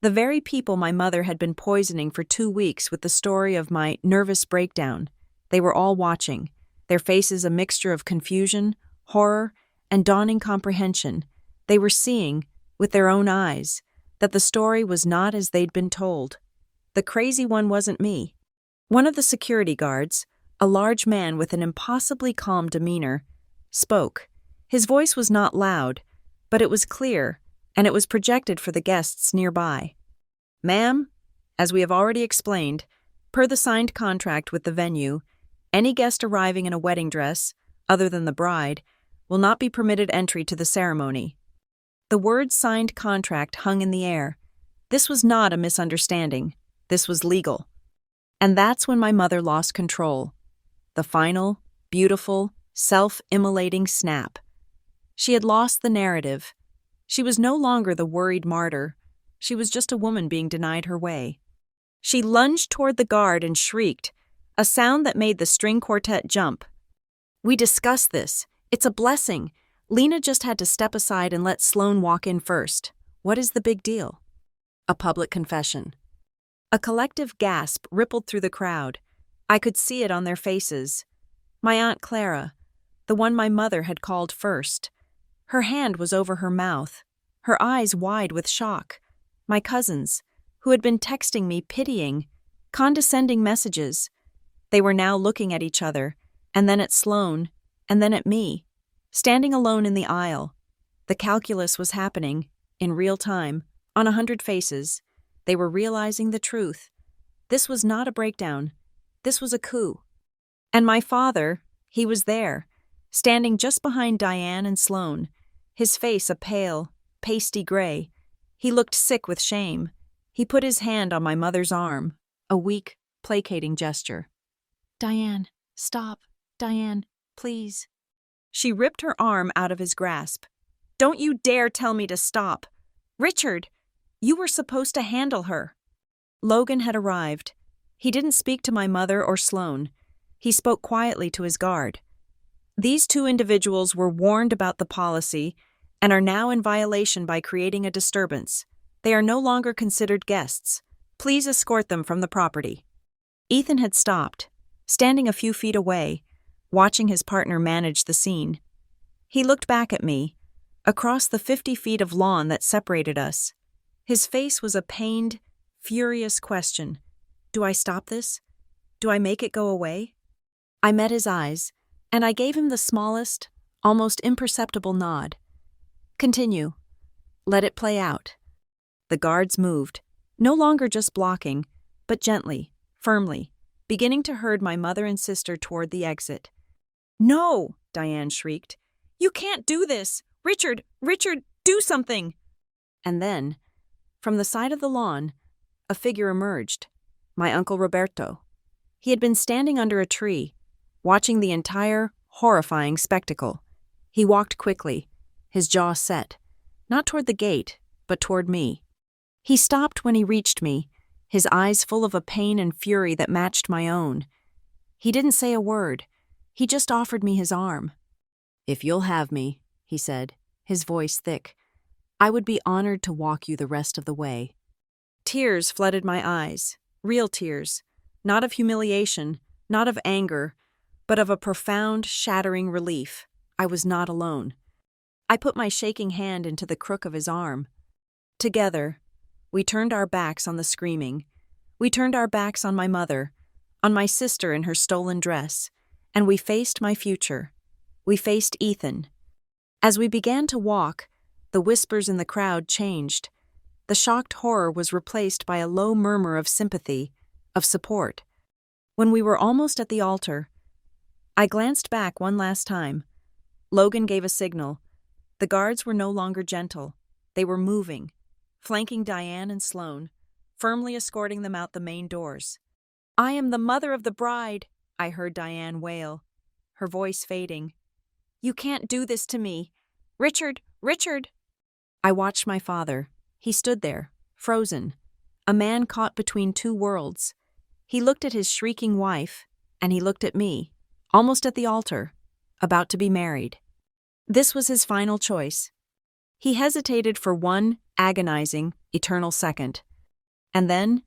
the very people my mother had been poisoning for 2 weeks with the story of my nervous breakdown. They were all watching, their faces a mixture of confusion, horror, and dawning comprehension. They were seeing, with their own eyes, that the story was not as they'd been told. The crazy one wasn't me. One of the security guards, a large man with an impossibly calm demeanor, spoke. His voice was not loud, but it was clear, and it was projected for the guests nearby. "Ma'am, as we have already explained, per the signed contract with the venue, any guest arriving in a wedding dress, other than the bride, will not be permitted entry to the ceremony." The word signed contract hung in the air. This was not a misunderstanding. This was legal. And that's when my mother lost control. The final, beautiful, self-immolating snap. She had lost the narrative. She was no longer the worried martyr. She was just a woman being denied her way. She lunged toward the guard and shrieked, a sound that made the string quartet jump. "We discussed this. It's a blessing. Lena just had to step aside and let Sloane walk in first. What is the big deal?" A public confession. A collective gasp rippled through the crowd. I could see it on their faces. My Aunt Clara, the one my mother had called first. Her hand was over her mouth, her eyes wide with shock. My cousins, who had been texting me pitying, condescending messages. They were now looking at each other, and then at Sloane, and then at me, standing alone in the aisle. The calculus was happening, in real time, on 100 faces. They were realizing the truth. This was not a breakdown. This was a coup. And my father, he was there, standing just behind Diane and Sloane, his face a pale, pasty gray. He looked sick with shame. He put his hand on my mother's arm, a weak, placating gesture. "Diane, stop. Diane, please." She ripped her arm out of his grasp. "Don't you dare tell me to stop. Richard, you were supposed to handle her." Logan had arrived. He didn't speak to my mother or Sloane. He spoke quietly to his guard. "These two individuals were warned about the policy and are now in violation by creating a disturbance. They are no longer considered guests. Please escort them from the property." Ethan had stopped, standing a few feet away, watching his partner manage the scene. He looked back at me, across the 50 feet of lawn that separated us. His face was a pained, furious question. Do I stop this? Do I make it go away? I met his eyes, and I gave him the smallest, almost imperceptible nod. "Continue. Let it play out." The guards moved, no longer just blocking, but gently, firmly, beginning to herd my mother and sister toward the exit. "No!" Diane shrieked. "You can't do this! Richard, do something!" And then, from the side of the lawn, a figure emerged, my Uncle Roberto. He had been standing under a tree, watching the entire, horrifying spectacle. He walked quickly, his jaw set, not toward the gate, but toward me. He stopped when he reached me, his eyes full of a pain and fury that matched my own. He didn't say a word. He just offered me his arm. "If you'll have me," he said, his voice thick, I would be honored to walk you the rest of the way. Tears flooded my eyes, real tears, not of humiliation, not of anger, but of a profound, shattering relief. I was not alone. I put my shaking hand into the crook of his arm. Together, we turned our backs on the screaming. We turned our backs on my mother, on my sister in her stolen dress, and we faced my future. We faced Ethan. As we began to walk, the whispers in the crowd changed. The shocked horror was replaced by a low murmur of sympathy, of support. When we were almost at the altar, I glanced back one last time. Logan gave a signal. The guards were no longer gentle. They were moving, flanking Diane and Sloane, firmly escorting them out the main doors. "I am the mother of the bride," I heard Diane wail, her voice fading. "You can't do this to me. Richard, Richard!" I watched my father. He stood there, frozen, a man caught between two worlds. He looked at his shrieking wife, and he looked at me, almost at the altar, about to be married. This was his final choice. He hesitated for one agonizing, eternal second. And then,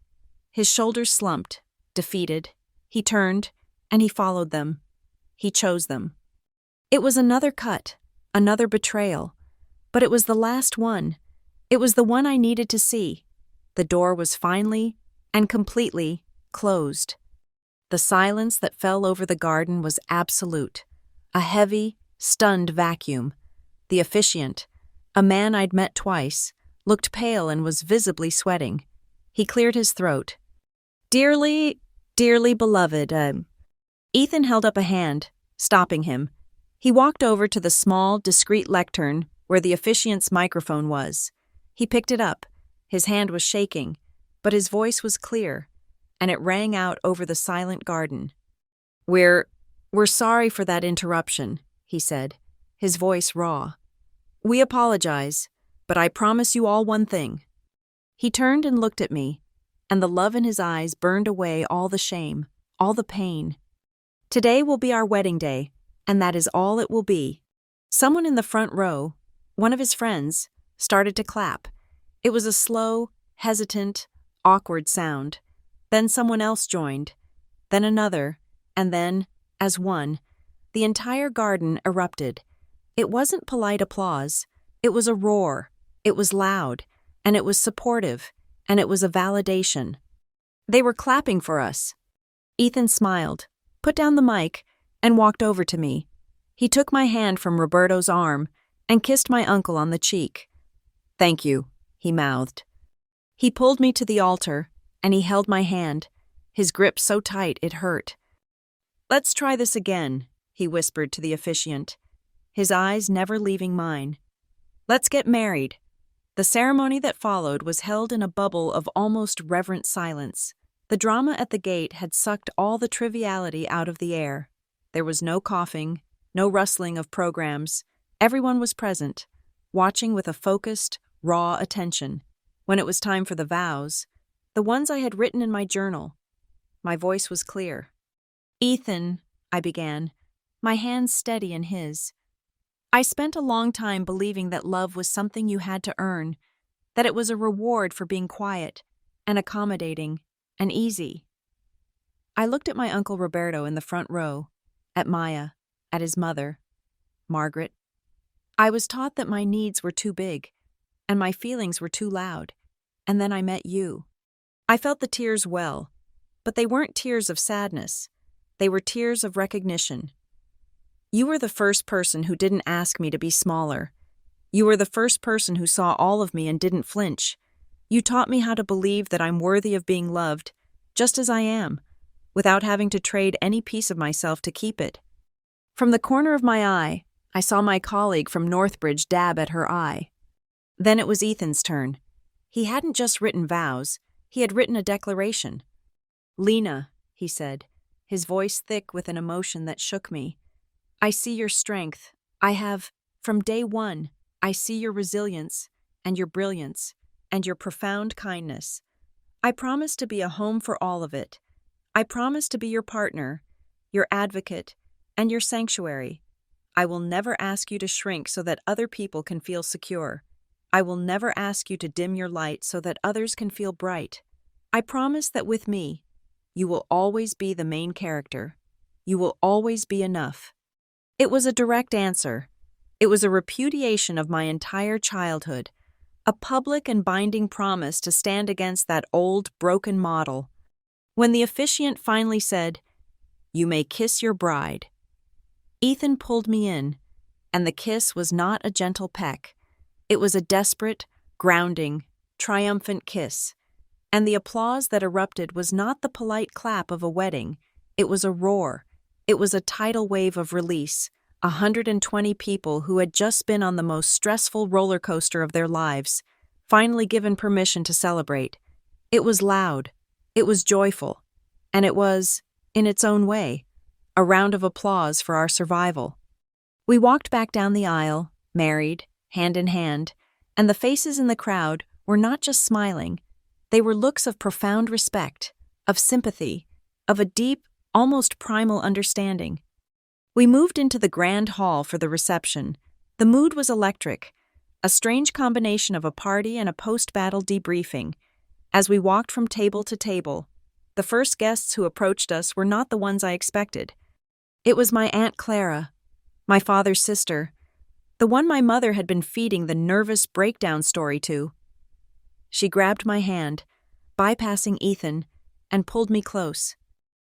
his shoulders slumped, defeated. He turned, and he followed them. He chose them. It was another cut, another betrayal, but it was the last one. It was the one I needed to see. The door was finally and completely closed. The silence that fell over the garden was absolute, a heavy, stunned vacuum. The officiant, a man I'd met twice, looked pale and was visibly sweating. He cleared his throat. "Dearly, dearly beloved, Ethan held up a hand, stopping him. He walked over to the small, discreet lectern where the officiant's microphone was. He picked it up. His hand was shaking, but his voice was clear, and it rang out over the silent garden. We're sorry for that interruption," he said, his voice raw. "We apologize, but I promise you all one thing." He turned and looked at me, and the love in his eyes burned away all the shame, all the pain. "Today will be our wedding day, and that is all it will be." Someone in the front row, one of his friends, started to clap. It was a slow, hesitant, awkward sound. Then someone else joined, then another, and then, as one, the entire garden erupted. It wasn't polite applause. It was a roar. It was loud, and it was supportive, and it was a validation. They were clapping for us. Ethan smiled, put down the mic, and walked over to me. He took my hand from Roberto's arm and kissed my uncle on the cheek. "Thank you," he mouthed. He pulled me to the altar, and he held my hand, his grip so tight it hurt. "Let's try this again," he whispered to the officiant, his eyes never leaving mine. "Let's get married." The ceremony that followed was held in a bubble of almost reverent silence. The drama at the gate had sucked all the triviality out of the air. There was no coughing, no rustling of programs. Everyone was present, watching with a focused, raw attention. When it was time for the vows, the ones I had written in my journal, my voice was clear. "Ethan," I began, my hands steady in his. "I spent a long time believing that love was something you had to earn, that it was a reward for being quiet and accommodating and easy." I looked at my Uncle Roberto in the front row, at Maya, at his mother, Margaret. I was taught that my needs were too big, and my feelings were too loud, and then I met you. I felt the tears well, but they weren't tears of sadness. They were tears of recognition. You were the first person who didn't ask me to be smaller. You were the first person who saw all of me and didn't flinch. You taught me how to believe that I'm worthy of being loved, just as I am, without having to trade any piece of myself to keep it. From the corner of my eye, I saw my colleague from Northbridge dab at her eye. Then it was Ethan's turn. He hadn't just written vows, he had written a declaration. "Lena," he said, his voice thick with an emotion that shook me, "I see your strength. From day one, I see your resilience and your brilliance and your profound kindness. I promise to be a home for all of it. I promise to be your partner, your advocate, and your sanctuary. I will never ask you to shrink so that other people can feel secure. I will never ask you to dim your light so that others can feel bright. I promise that with me, you will always be the main character. You will always be enough." It was a direct answer. It was a repudiation of my entire childhood, a public and binding promise to stand against that old, broken model. When the officiant finally said, "You may kiss your bride," Ethan pulled me in, and the kiss was not a gentle peck. It was a desperate, grounding, triumphant kiss. And the applause that erupted was not the polite clap of a wedding. It was a roar. It was a tidal wave of release. 120 people who had just been on the most stressful roller coaster of their lives, finally given permission to celebrate. It was loud. It was joyful. And it was, in its own way, a round of applause for our survival. We walked back down the aisle, married, hand in hand, and the faces in the crowd were not just smiling. They were looks of profound respect, of sympathy, of a deep, almost primal understanding. We moved into the grand hall for the reception. The mood was electric, a strange combination of a party and a post-battle debriefing. As we walked from table to table, the first guests who approached us were not the ones I expected. It was my Aunt Clara, my father's sister, the one my mother had been feeding the nervous breakdown story to. She grabbed my hand, bypassing Ethan, and pulled me close.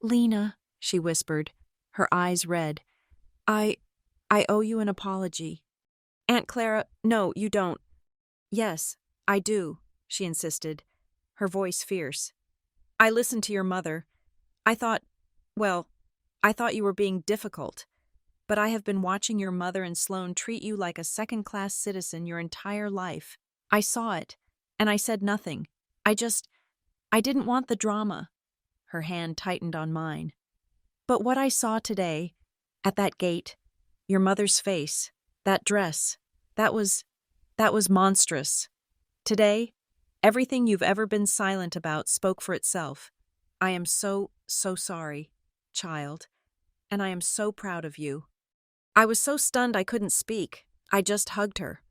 "Lena," she whispered, her eyes red. I owe you an apology." "Aunt Clara, no, you don't." "Yes, I do," she insisted, her voice fierce. "I listened to your mother. I thought you were being difficult. But I have been watching your mother and Sloane treat you like a second-class citizen your entire life. I saw it, and I said nothing. I didn't want the drama." Her hand tightened on mine. "But what I saw today, at that gate, your mother's face, that dress, that was monstrous. Today, everything you've ever been silent about spoke for itself. I am so sorry, child, and I am so proud of you." I was so stunned I couldn't speak. I just hugged her.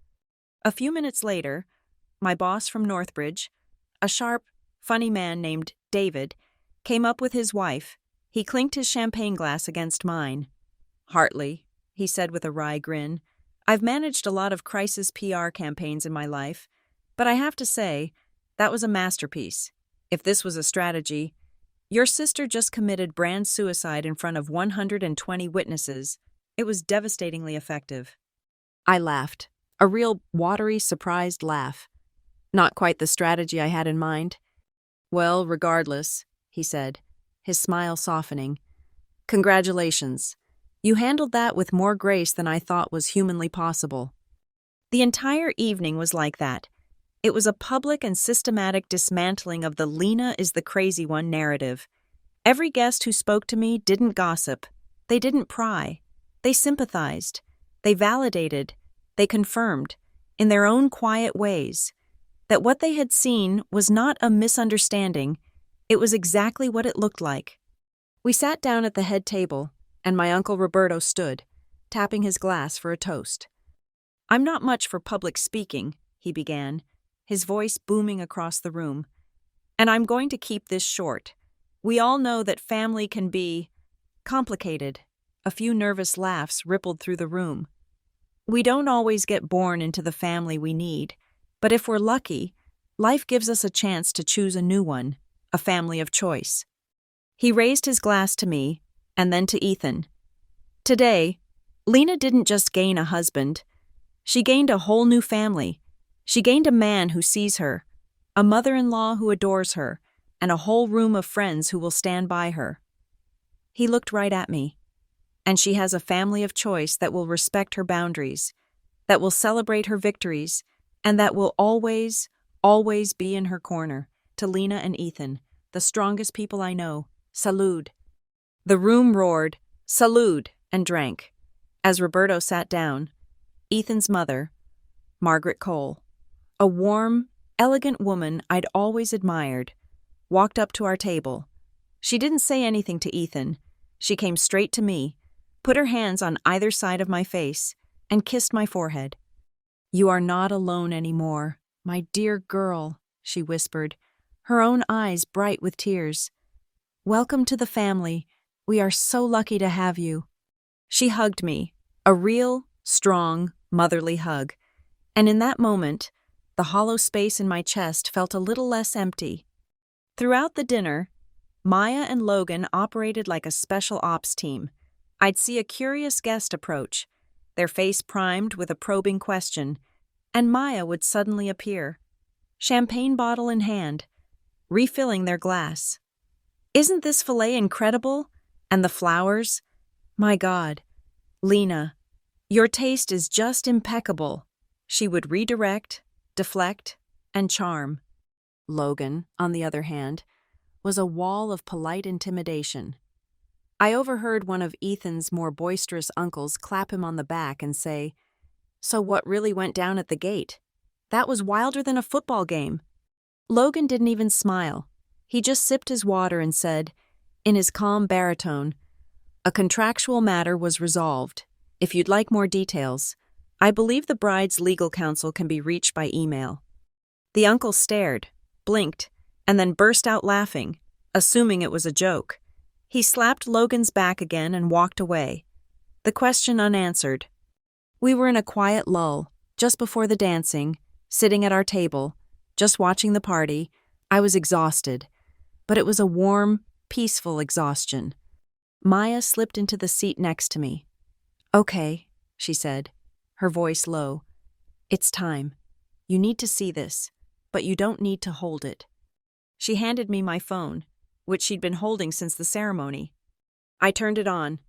A few minutes later, my boss from Northbridge, a sharp, funny man named David, came up with his wife. He clinked his champagne glass against mine. "Hartley," he said with a wry grin, "I've managed a lot of crisis PR campaigns in my life, but I have to say, that was a masterpiece. If this was a strategy, your sister just committed brand suicide in front of 120 witnesses. It was devastatingly effective." I laughed, a real watery, surprised laugh. Not quite the strategy I had in mind. "Well, regardless," he said, his smile softening. "Congratulations. You handled that with more grace than I thought was humanly possible." The entire evening was like that. It was a public and systematic dismantling of the "Lena is the crazy one" narrative. Every guest who spoke to me didn't gossip. They didn't pry. They sympathized. They validated. They confirmed, in their own quiet ways, that what they had seen was not a misunderstanding. It was exactly what it looked like. We sat down at the head table, and my Uncle Roberto stood, tapping his glass for a toast. "I'm not much for public speaking," he began, his voice booming across the room. "And I'm going to keep this short. We all know that family can be complicated." A few nervous laughs rippled through the room. "We don't always get born into the family we need, but if we're lucky, life gives us a chance to choose a new one, a family of choice." He raised his glass to me, and then to Ethan. "Today, Lena didn't just gain a husband. She gained a whole new family. She gained a man who sees her, a mother-in-law who adores her, and a whole room of friends who will stand by her." He looked right at me. "And she has a family of choice that will respect her boundaries, that will celebrate her victories, and that will always, always be in her corner." To Lena and Ethan, the strongest people I know, salud. The room roared, salud, and drank. As Roberto sat down, Ethan's mother, Margaret Cole, a warm, elegant woman I'd always admired, walked up to our table. She didn't say anything to Ethan. She came straight to me, put her hands on either side of my face, and kissed my forehead. "You are not alone anymore, my dear girl," she whispered, her own eyes bright with tears. "Welcome to the family. We are so lucky to have you." She hugged me, a real, strong, motherly hug, and in that moment, the hollow space in my chest felt a little less empty. Throughout the dinner, Maya and Logan operated like a special ops team. I'd see a curious guest approach, their face primed with a probing question, and Maya would suddenly appear, champagne bottle in hand, refilling their glass. "Isn't this filet incredible? And the flowers? My God. Lena, your taste is just impeccable." She would redirect, deflect, and charm. Logan, on the other hand, was a wall of polite intimidation. I overheard one of Ethan's more boisterous uncles clap him on the back and say, "So what really went down at the gate? That was wilder than a football game." Logan didn't even smile. He just sipped his water and said, in his calm baritone, "A contractual matter was resolved. If you'd like more details, I believe the bride's legal counsel can be reached by email." The uncle stared, blinked, and then burst out laughing, assuming it was a joke. He slapped Logan's back again and walked away, the question unanswered. We were in a quiet lull, just before the dancing, sitting at our table, just watching the party. I was exhausted, but it was a warm, peaceful exhaustion. Maya slipped into the seat next to me. "Okay," she said, her voice low. "It's time. You need to see this, but you don't need to hold it." She handed me my phone, which she'd been holding since the ceremony. I turned it on.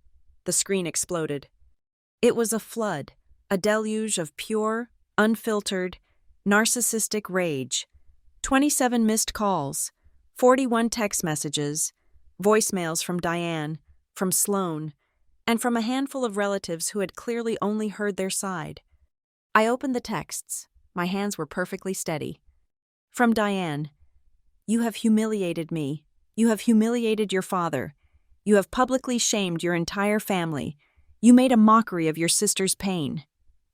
The screen exploded. It was a flood, a deluge of pure, unfiltered, narcissistic rage. 27 missed calls, 41 text messages, voicemails from Diane, from Sloan, and from a handful of relatives who had clearly only heard their side. I opened the texts. My hands were perfectly steady. From Diane, "You have humiliated me. You have humiliated your father. You have publicly shamed your entire family. You made a mockery of your sister's pain.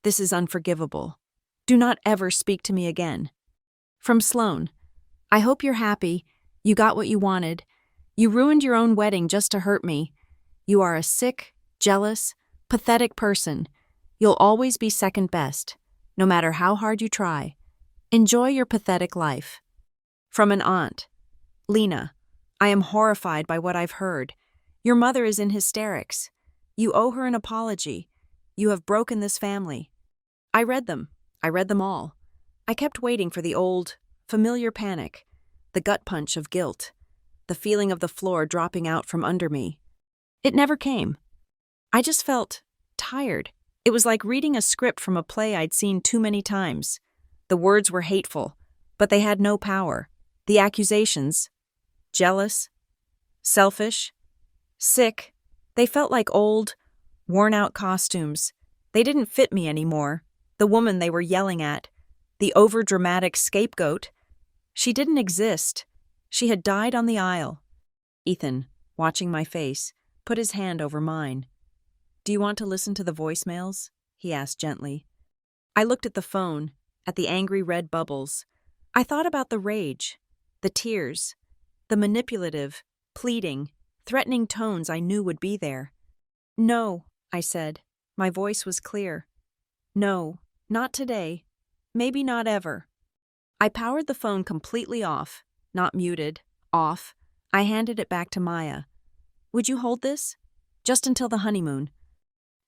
This is unforgivable. Do not ever speak to me again." From Sloan, "I hope you're happy. You got what you wanted. You ruined your own wedding just to hurt me. You are a sick, jealous, pathetic person. You'll always be second best, no matter how hard you try. Enjoy your pathetic life." From an aunt, "Lena, I am horrified by what I've heard. Your mother is in hysterics. You owe her an apology. You have broken this family." I read them all. I kept waiting for the old, familiar panic, the gut punch of guilt, the feeling of the floor dropping out from under me. It never came. I just felt tired. It was like reading a script from a play I'd seen too many times. The words were hateful, but they had no power. The accusations, jealous, selfish, sick, they felt like old, worn-out costumes. They didn't fit me anymore. The woman they were yelling at, the overdramatic scapegoat, she didn't exist. She had died on the aisle. Ethan, watching my face, put his hand over mine. "Do you want to listen to the voicemails?" he asked gently. I looked at the phone, at the angry red bubbles. I thought about the rage, the tears, the manipulative, pleading, threatening tones I knew would be there. "No," I said. My voice was clear. "No, not today. Maybe not ever." I powered the phone completely off, not muted, off. I handed it back to Maya. "Would you hold this? Just until the honeymoon."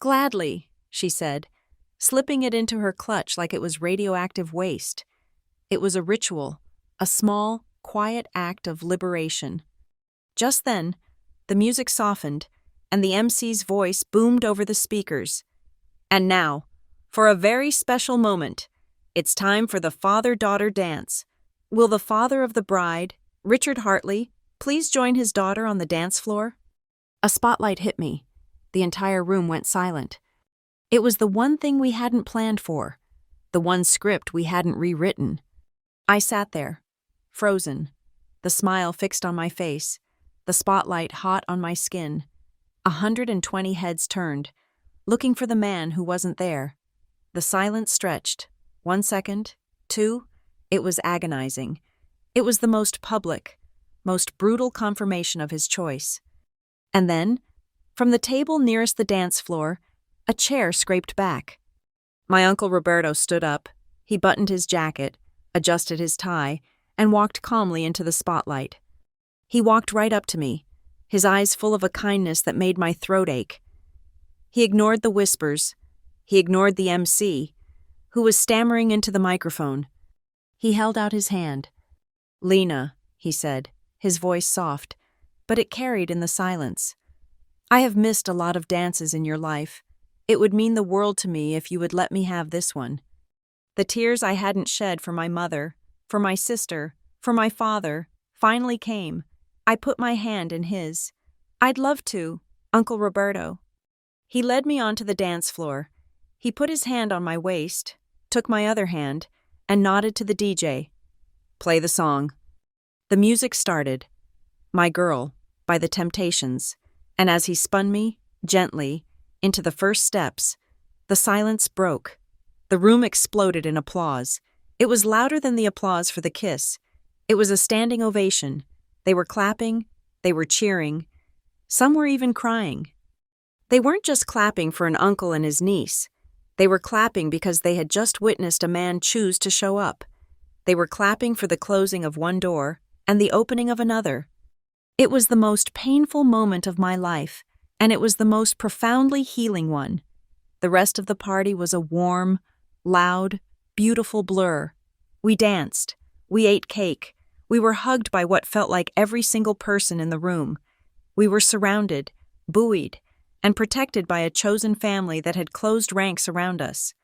"Gladly," she said, slipping it into her clutch like it was radioactive waste. It was a ritual, a small, quiet act of liberation. Just then, the music softened, and the MC's voice boomed over the speakers. "And now, for a very special moment, it's time for the father-daughter dance. Will the father of the bride, Richard Hartley, please join his daughter on the dance floor?" A spotlight hit me. The entire room went silent. It was the one thing we hadn't planned for, the one script we hadn't rewritten. I sat there, frozen, the smile fixed on my face, the spotlight hot on my skin. 120 heads turned, looking for the man who wasn't there. The silence stretched, 1 second, 2, it was agonizing. It was the most public, most brutal confirmation of his choice. And then, from the table nearest the dance floor, a chair scraped back. My Uncle Roberto stood up. He buttoned his jacket, adjusted his tie, and walked calmly into the spotlight. He walked right up to me, his eyes full of a kindness that made my throat ache. He ignored the whispers. He ignored the MC, who was stammering into the microphone. He held out his hand. "Lena," he said, his voice soft, but it carried in the silence. "I have missed a lot of dances in your life. It would mean the world to me if you would let me have this one." The tears I hadn't shed for my mother, for my sister, for my father, finally came. I put my hand in his. "I'd love to, Uncle Roberto." He led me onto the dance floor. He put his hand on my waist, took my other hand, and nodded to the DJ. "Play the song." The music started. "My Girl" by The Temptations, and as he spun me, gently, into the first steps, the silence broke. The room exploded in applause. It was louder than the applause for the kiss. It was a standing ovation. They were clapping, they were cheering. Some were even crying. They weren't just clapping for an uncle and his niece. They were clapping because they had just witnessed a man choose to show up. They were clapping for the closing of one door and the opening of another. It was the most painful moment of my life, and it was the most profoundly healing one. The rest of the party was a warm, loud, beautiful blur. We danced. We ate cake. We were hugged by what felt like every single person in the room. We were surrounded, buoyed, and protected by a chosen family that had closed ranks around us.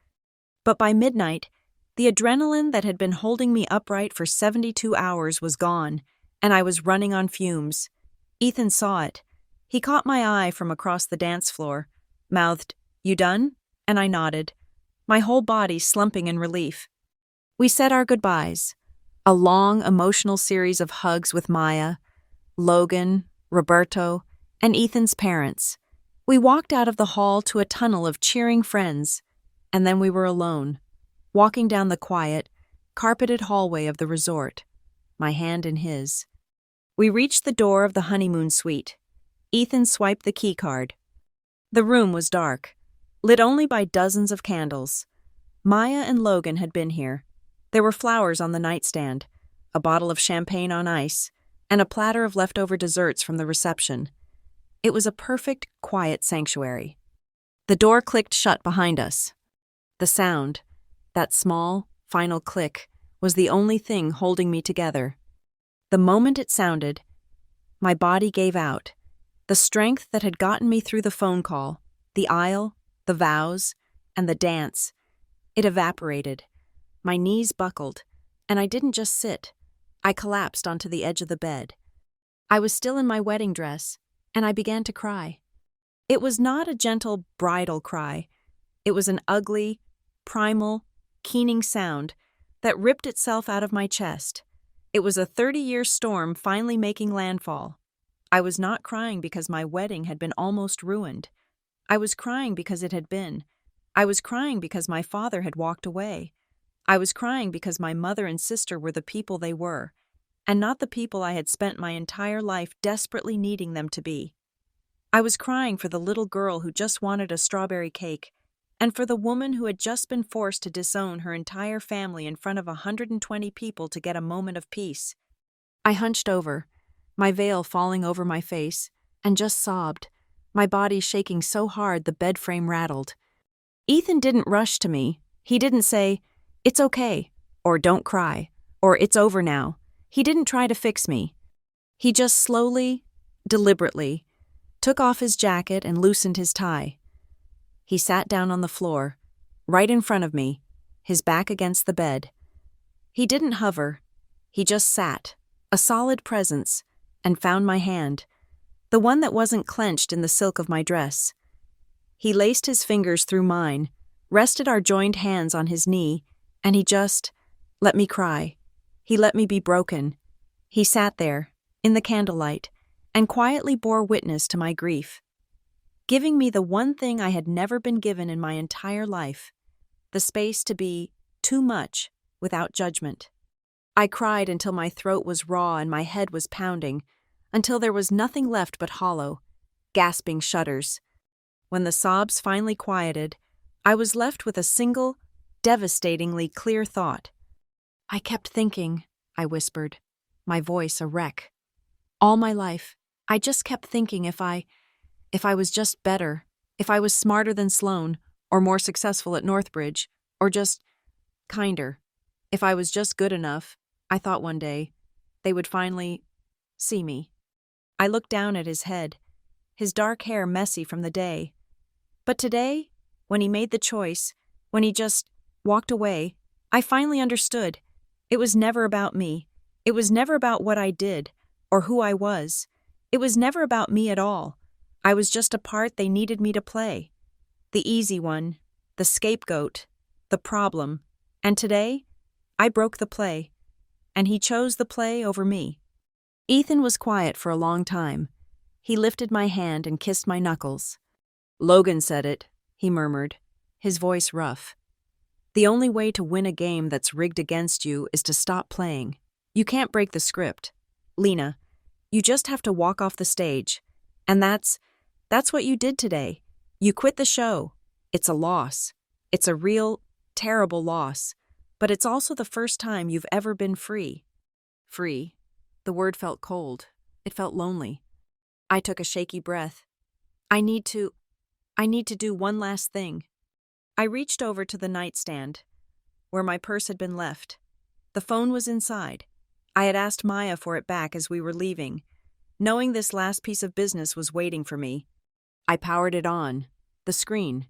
But by midnight, the adrenaline that had been holding me upright for 72 hours was gone, and I was running on fumes. Ethan saw it. He caught my eye from across the dance floor, mouthed, "You done?" And I nodded, my whole body slumping in relief. We said our goodbyes, a long, emotional series of hugs with Maya, Logan, Roberto, and Ethan's parents. We walked out of the hall to a tunnel of cheering friends, and then we were alone, walking down the quiet, carpeted hallway of the resort, my hand in his. We reached the door of the honeymoon suite. Ethan swiped the key card. The room was dark, lit only by dozens of candles. Maya and Logan had been here. There were flowers on the nightstand, a bottle of champagne on ice, and a platter of leftover desserts from the reception. It was a perfect, quiet sanctuary. The door clicked shut behind us. The sound, that small, final click, was the only thing holding me together. The moment it sounded, my body gave out. The strength that had gotten me through the phone call, the aisle, the vows, and the dance, it evaporated. My knees buckled, and I didn't just sit. I collapsed onto the edge of the bed. I was still in my wedding dress, and I began to cry. It was not a gentle bridal cry. It was an ugly, primal, keening sound that ripped itself out of my chest. It was a 30-year storm finally making landfall. I was not crying because my wedding had been almost ruined. I was crying because it had been. I was crying because my father had walked away. I was crying because my mother and sister were the people they were, and not the people I had spent my entire life desperately needing them to be. I was crying for the little girl who just wanted a strawberry cake, and for the woman who had just been forced to disown her entire family in front of 120 people to get a moment of peace. I hunched over, my veil falling over my face, and just sobbed, my body shaking so hard the bed frame rattled. Ethan didn't rush to me. He didn't say, "It's okay," or "Don't cry," or "It's over now." He didn't try to fix me. He just slowly, deliberately, took off his jacket and loosened his tie. He sat down on the floor, right in front of me, his back against the bed. He didn't hover. He just sat, a solid presence, and found my hand, the one that wasn't clenched in the silk of my dress. He laced his fingers through mine, rested our joined hands on his knee, and he just let me cry. He let me be broken. He sat there, in the candlelight, and quietly bore witness to my grief, giving me the one thing I had never been given in my entire life, the space to be too much, without judgment. I cried until my throat was raw and my head was pounding, until there was nothing left but hollow, gasping shudders. When the sobs finally quieted, I was left with a single, devastatingly clear thought. I kept thinking, I whispered, my voice a wreck. All my life, I just kept thinking if I was just better, if I was smarter than Sloane, or more successful at Northbridge, or just kinder. If I was just good enough, I thought one day, they would finally see me. I looked down at his head, his dark hair messy from the day. But today, when he made the choice, when he just walked away, I finally understood. It was never about me. It was never about what I did, or who I was. It was never about me at all. I was just a part they needed me to play. The easy one, the scapegoat, the problem. And today, I broke the play. And he chose the play over me. Ethan was quiet for a long time. He lifted my hand and kissed my knuckles. Logan said it, he murmured, his voice rough. The only way to win a game that's rigged against you is to stop playing. You can't break the script. Lena, you just have to walk off the stage. And that's what you did today. You quit the show. It's a loss. It's a real, terrible loss. But it's also the first time you've ever been free. Free. The word felt cold. It felt lonely. I took a shaky breath. I need to do one last thing. I reached over to the nightstand, where my purse had been left. The phone was inside. I had asked Maya for it back as we were leaving, knowing this last piece of business was waiting for me. I powered it on. The screen,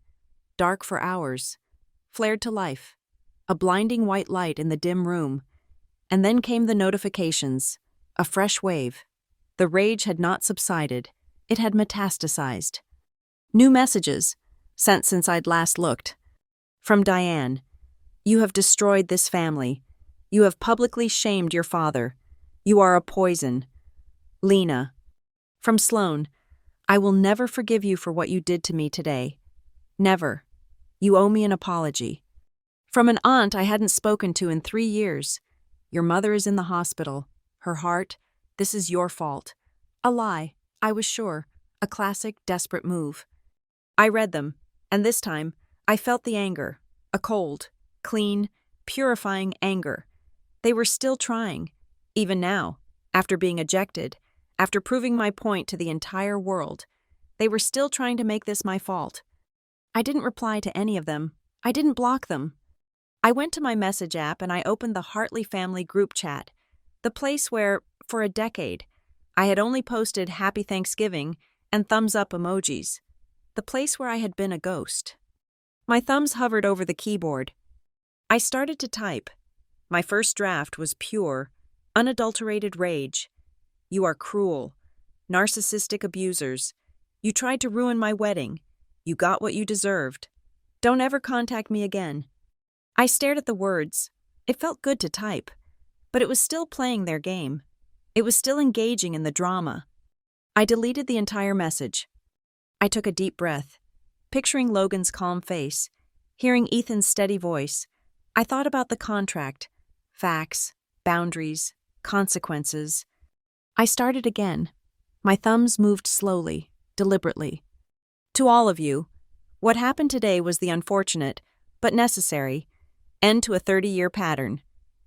dark for hours, flared to life. A blinding white light in the dim room. And then came the notifications, a fresh wave. The rage had not subsided. It had metastasized. New messages, sent since I'd last looked. From Diane. You have destroyed this family. You have publicly shamed your father. You are a poison. Lena. From Sloane. I will never forgive you for what you did to me today. Never. You owe me an apology. From an aunt I hadn't spoken to in 3 years. Your mother is in the hospital. Her heart. This is your fault. A lie, I was sure. A classic, desperate move. I read them, and this time, I felt the anger. A cold, clean, purifying anger. They were still trying. Even now, after being ejected, after proving my point to the entire world, they were still trying to make this my fault. I didn't reply to any of them. I didn't block them. I went to my message app and I opened the Hartley family group chat, the place where, for a decade, I had only posted Happy Thanksgiving and thumbs up emojis, the place where I had been a ghost. My thumbs hovered over the keyboard. I started to type. My first draft was pure, unadulterated rage. You are cruel, narcissistic abusers. You tried to ruin my wedding. You got what you deserved. Don't ever contact me again. I stared at the words. It felt good to type, but it was still playing their game. It was still engaging in the drama. I deleted the entire message. I took a deep breath, picturing Logan's calm face, hearing Ethan's steady voice. I thought about the contract, facts, boundaries, consequences. I started again. My thumbs moved slowly, deliberately. To all of you, what happened today was the unfortunate, but necessary, end to a 30-year pattern.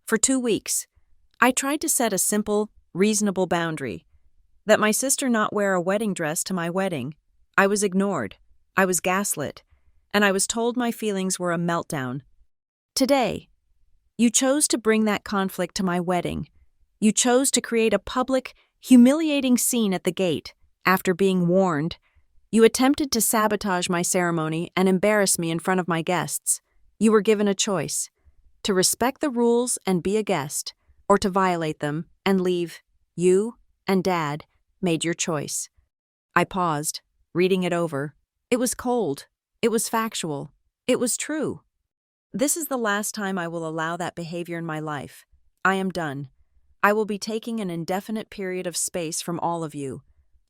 For 2 weeks, I tried to set a simple, reasonable boundary. That my sister not wear a wedding dress to my wedding. I was ignored. I was gaslit. And I was told my feelings were a meltdown. Today, you chose to bring that conflict to my wedding. You chose to create a public, humiliating scene at the gate. After being warned, you attempted to sabotage my ceremony and embarrass me in front of my guests. You were given a choice, to respect the rules and be a guest, or to violate them and leave. You and Dad made your choice. I paused, reading it over. It was cold. It was factual. It was true. This is the last time I will allow that behavior in my life. I am done. I will be taking an indefinite period of space from all of you.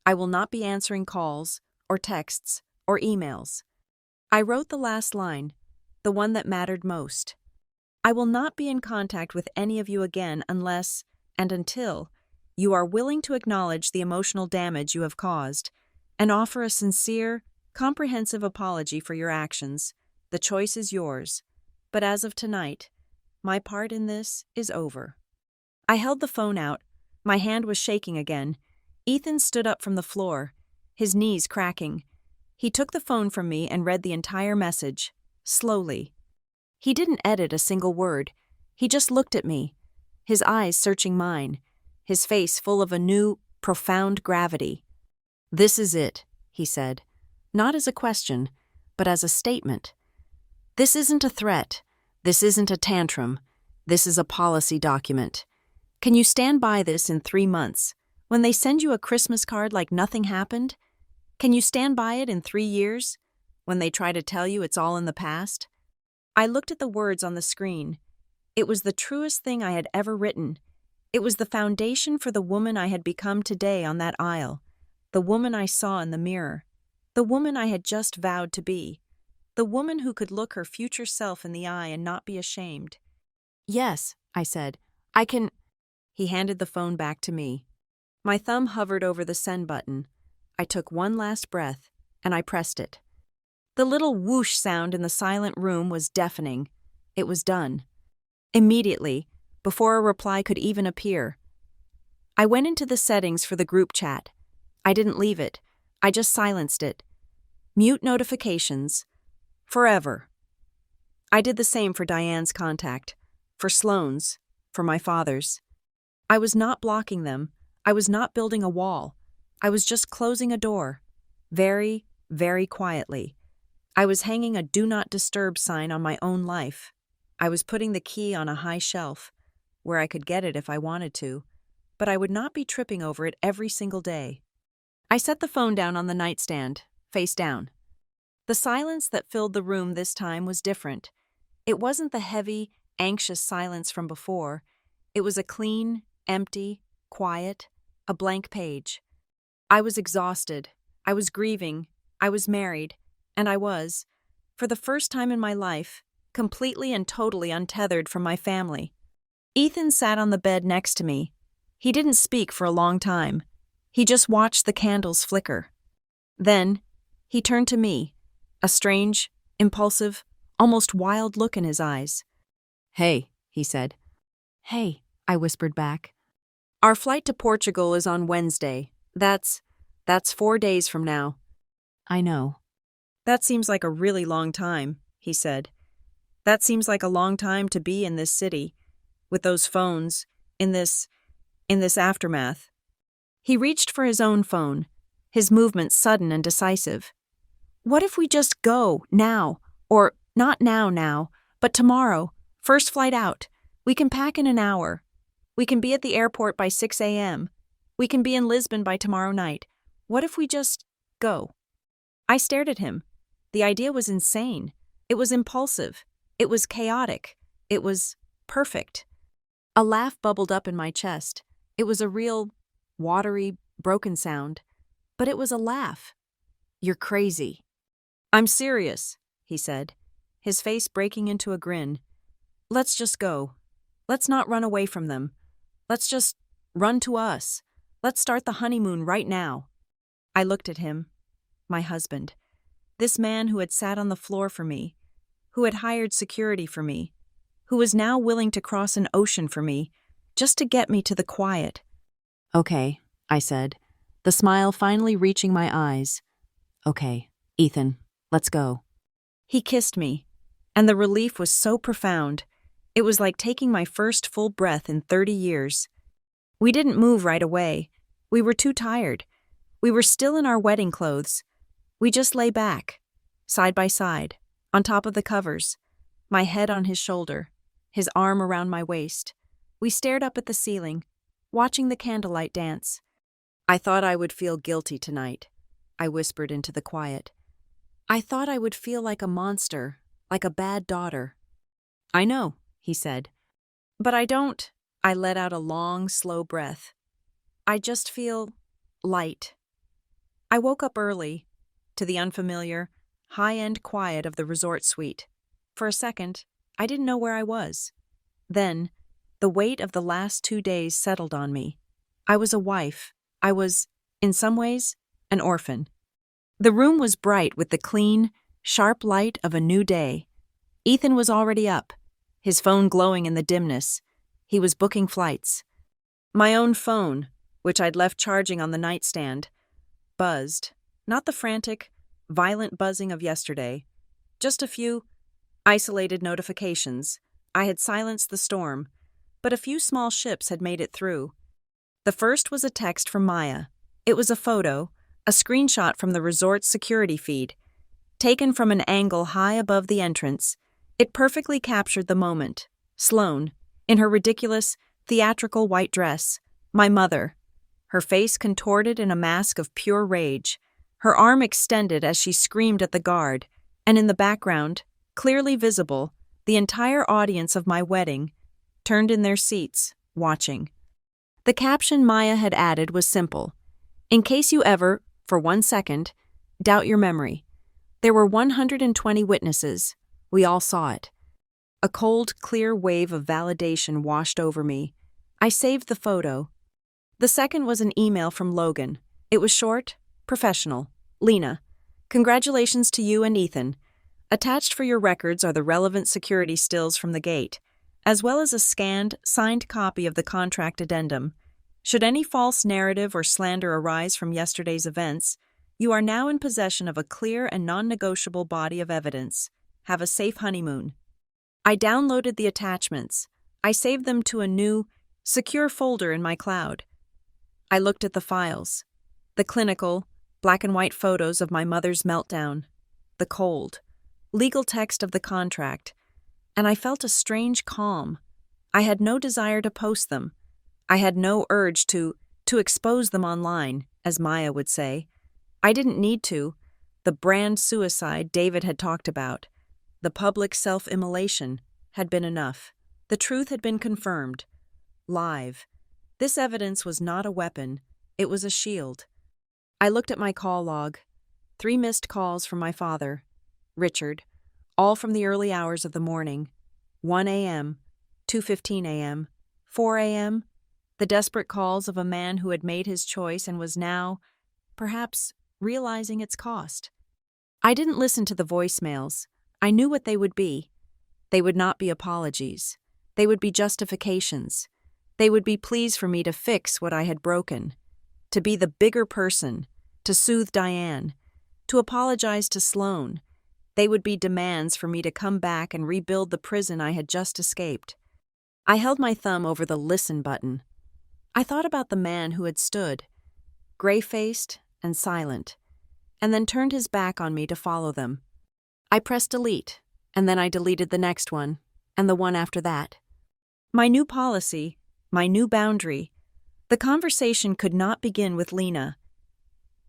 I will not be answering calls, or texts, or emails. I wrote the last line, the one that mattered most. I will not be in contact with any of you again unless, and until, you are willing to acknowledge the emotional damage you have caused and offer a sincere, comprehensive apology for your actions. The choice is yours. But as of tonight, my part in this is over. I held the phone out. My hand was shaking again. Ethan stood up from the floor, his knees cracking. He took the phone from me and read the entire message, slowly. He didn't edit a single word. He just looked at me, his eyes searching mine, his face full of a new, profound gravity. "This is it," he said, not as a question, but as a statement. "This isn't a threat. This isn't a tantrum. This is a policy document. Can you stand by this in 3 months, when they send you a Christmas card like nothing happened? Can you stand by it in 3 years, when they try to tell you it's all in the past?" I looked at the words on the screen. It was the truest thing I had ever written. It was the foundation for the woman I had become today on that aisle, the woman I saw in the mirror, the woman I had just vowed to be, the woman who could look her future self in the eye and not be ashamed. "Yes," I said, "I can—" He handed the phone back to me. My thumb hovered over the send button. I took one last breath, and I pressed it. The little whoosh sound in the silent room was deafening. It was done. Immediately, before a reply could even appear. I went into the settings for the group chat. I didn't leave it. I just silenced it. Mute notifications. Forever. I did the same for Diane's contact, for Sloane's, for my father's. I was not blocking them. I was not building a wall. I was just closing a door. Very, very quietly. I was hanging a "Do Not Disturb" sign on my own life. I was putting the key on a high shelf, where I could get it if I wanted to, but I would not be tripping over it every single day. I set the phone down on the nightstand, face down. The silence that filled the room this time was different. It wasn't the heavy, anxious silence from before. It was a clean, empty, quiet, a blank page. I was exhausted. I was grieving. I was married. And I was, for the first time in my life, completely and totally untethered from my family. Ethan sat on the bed next to me. He didn't speak for a long time. He just watched the candles flicker. Then, he turned to me, a strange, impulsive, almost wild look in his eyes. "Hey," he said. "Hey," I whispered back. "Our flight to Portugal is on Wednesday. That's 4 days from now." "I know." "That seems like a really long time," he said. "That seems like a long time to be in this city, with those phones, in this aftermath." He reached for his own phone, his movements sudden and decisive. "What if we just go, now? Or not now, but tomorrow, first flight out. We can pack in an hour. We can be at the airport by 6 a.m. We can be in Lisbon by tomorrow night. What if we just go?" I stared at him. The idea was insane. It was impulsive. It was chaotic. It was perfect. A laugh bubbled up in my chest. It was a real, watery, broken sound. But it was a laugh. "You're crazy." "I'm serious," he said, his face breaking into a grin. "Let's just go. Let's not run away from them. Let's just run to us. Let's start the honeymoon right now." I looked at him, my husband, this man who had sat on the floor for me, who had hired security for me, who was now willing to cross an ocean for me, just to get me to the quiet. "Okay," I said, the smile finally reaching my eyes. "Okay, Ethan, let's go." He kissed me, and the relief was so profound. It was like taking my first full breath in 30 years. We didn't move right away. We were too tired. We were still in our wedding clothes. We just lay back, side by side, on top of the covers, my head on his shoulder, his arm around my waist. We stared up at the ceiling, watching the candlelight dance. "I thought I would feel guilty tonight," I whispered into the quiet. "I thought I would feel like a monster, like a bad daughter." "I know," he said. "But I don't." I let out a long, slow breath. "I just feel light." I woke up early, to the unfamiliar, high-end quiet of the resort suite. For a second, I didn't know where I was. Then, the weight of the last 2 days settled on me. I was a wife. I was, in some ways, an orphan. The room was bright with the clean, sharp light of a new day. Ethan was already up, his phone glowing in the dimness. He was booking flights. My own phone, which I'd left charging on the nightstand, buzzed. Not the frantic, violent buzzing of yesterday. Just a few isolated notifications. I had silenced the storm, but a few small ships had made it through. The first was a text from Maya. It was a photo, a screenshot from the resort's security feed. Taken from an angle high above the entrance, it perfectly captured the moment. Sloane, in her ridiculous, theatrical white dress, my mother, her face contorted in a mask of pure rage, her arm extended as she screamed at the guard, and in the background, clearly visible, the entire audience of my wedding, turned in their seats, watching. The caption Maya had added was simple. In case you ever, for 1 second, doubt your memory. There were 120 witnesses. We all saw it. A cold, clear wave of validation washed over me. I saved the photo. The second was an email from Logan. It was short, professional. Lena, congratulations to you and Ethan. Attached for your records are the relevant security stills from the gate, as well as a scanned, signed copy of the contract addendum. Should any false narrative or slander arise from yesterday's events, you are now in possession of a clear and non-negotiable body of evidence. Have a safe honeymoon. I downloaded the attachments. I saved them to a new, secure folder in my cloud. I looked at the files. The clinical, black and white photos of my mother's meltdown. The cold, legal text of the contract. And I felt a strange calm. I had no desire to post them. I had no urge to expose them online, as Maya would say. I didn't need to. The brand suicide David had talked about, the public self-immolation, had been enough. The truth had been confirmed. Live. This evidence was not a weapon. It was a shield. I looked at my call log. 3 missed calls from my father, Richard, all from the early hours of the morning. 1 a.m., 2:15 a.m., 4 a.m., the desperate calls of a man who had made his choice and was now, perhaps, realizing its cost. I didn't listen to the voicemails. I knew what they would be. They would not be apologies. They would be justifications. They would be pleas for me to fix what I had broken, to be the bigger person, to soothe Diane, to apologize to Sloane. They would be demands for me to come back and rebuild the prison I had just escaped. I held my thumb over the listen button. I thought about the man who had stood, gray-faced and silent, and then turned his back on me to follow them. I pressed delete, and then I deleted the next one, and the one after that. My new policy, my new boundary. The conversation could not begin with Lena.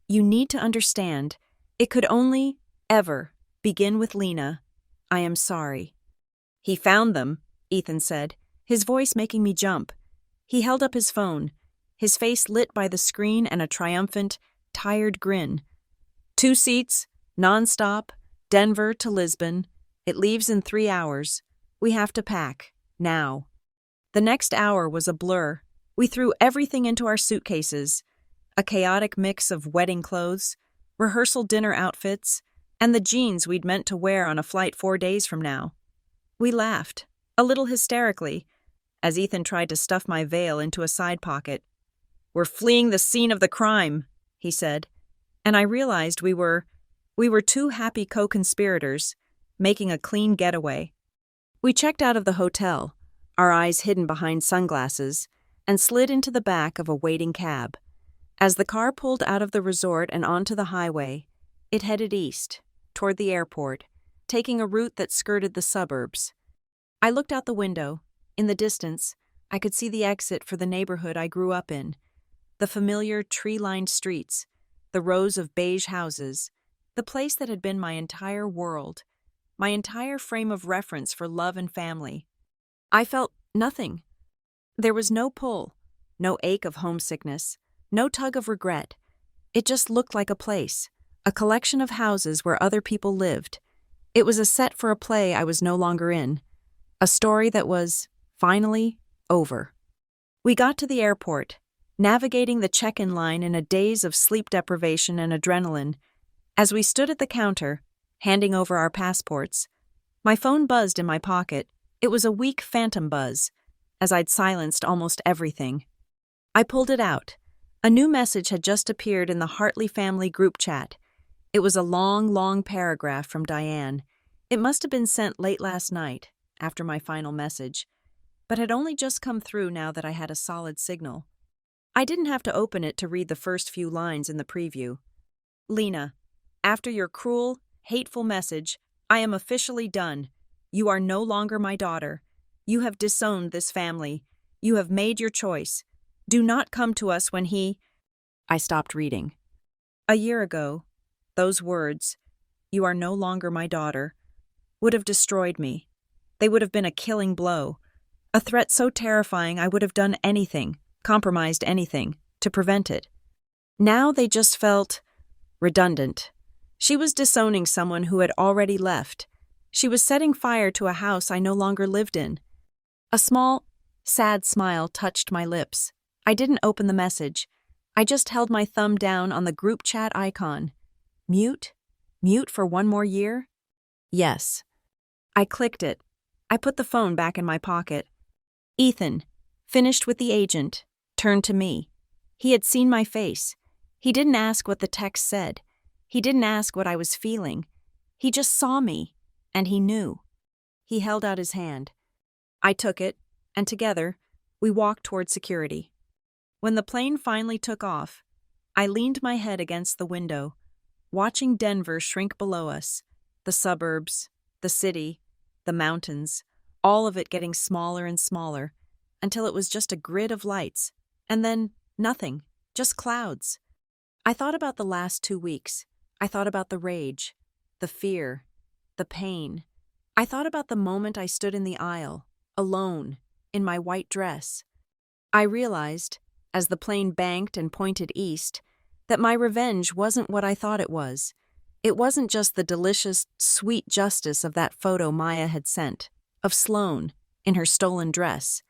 You need to understand, it could only, ever, begin with Lena. I am sorry. He found them, Ethan said, his voice making me jump. He held up his phone, his face lit by the screen and a triumphant, tired grin. 2 seats, non-stop, Denver to Lisbon. It leaves in 3 hours. We have to pack, now. The next hour was a blur. We threw everything into our suitcases, a chaotic mix of wedding clothes, rehearsal dinner outfits, and the jeans we'd meant to wear on a flight 4 days from now. We laughed, a little hysterically, as Ethan tried to stuff my veil into a side pocket. We're fleeing the scene of the crime, he said, and I realized we were 2 happy co-conspirators, making a clean getaway. We checked out of the hotel, our eyes hidden behind sunglasses, and slid into the back of a waiting cab. As the car pulled out of the resort and onto the highway, it headed east, toward the airport, taking a route that skirted the suburbs. I looked out the window. In the distance, I could see the exit for the neighborhood I grew up in, the familiar tree-lined streets, the rows of beige houses, the place that had been my entire world, my entire frame of reference for love and family. I felt nothing. There was no pull, no ache of homesickness, no tug of regret. It just looked like a place, a collection of houses where other people lived. It was a set for a play I was no longer in. A story that was, finally, over. We got to the airport, navigating the check-in line in a daze of sleep deprivation and adrenaline. As we stood at the counter, handing over our passports, my phone buzzed in my pocket. It was a weak phantom buzz, as I'd silenced almost everything. I pulled it out. A new message had just appeared in the Hartley family group chat. It was a long paragraph from Diane. It must have been sent late last night, after my final message, but had only just come through now that I had a solid signal. I didn't have to open it to read the first few lines in the preview. Lena, after your cruel, hateful message, I am officially done. You are no longer my daughter. You have disowned this family. You have made your choice. Do not come to us when he... I stopped reading. A year ago, those words, you are no longer my daughter, would have destroyed me. They would have been a killing blow. A threat so terrifying I would have done anything, compromised anything, to prevent it. Now they just felt redundant. She was disowning someone who had already left. She was setting fire to a house I no longer lived in. A small, sad smile touched my lips. I didn't open the message. I just held my thumb down on the group chat icon. Mute? Mute for one more year? Yes. I clicked it. I put the phone back in my pocket. Ethan, finished with the agent, turned to me. He had seen my face. He didn't ask what the text said. He didn't ask what I was feeling. He just saw me, and he knew. He held out his hand. I took it, and together, we walked toward security. When the plane finally took off, I leaned my head against the window, watching Denver shrink below us, the suburbs, the city, the mountains, all of it getting smaller and smaller, until it was just a grid of lights, and then nothing, just clouds. I thought about the last 2 weeks. I thought about the rage, the fear, the pain. I thought about the moment I stood in the aisle, alone, in my white dress. I realized, as the plane banked and pointed east, that my revenge wasn't what I thought it was. It wasn't just the delicious, sweet justice of that photo Maya had sent, of Sloane, in her stolen dress,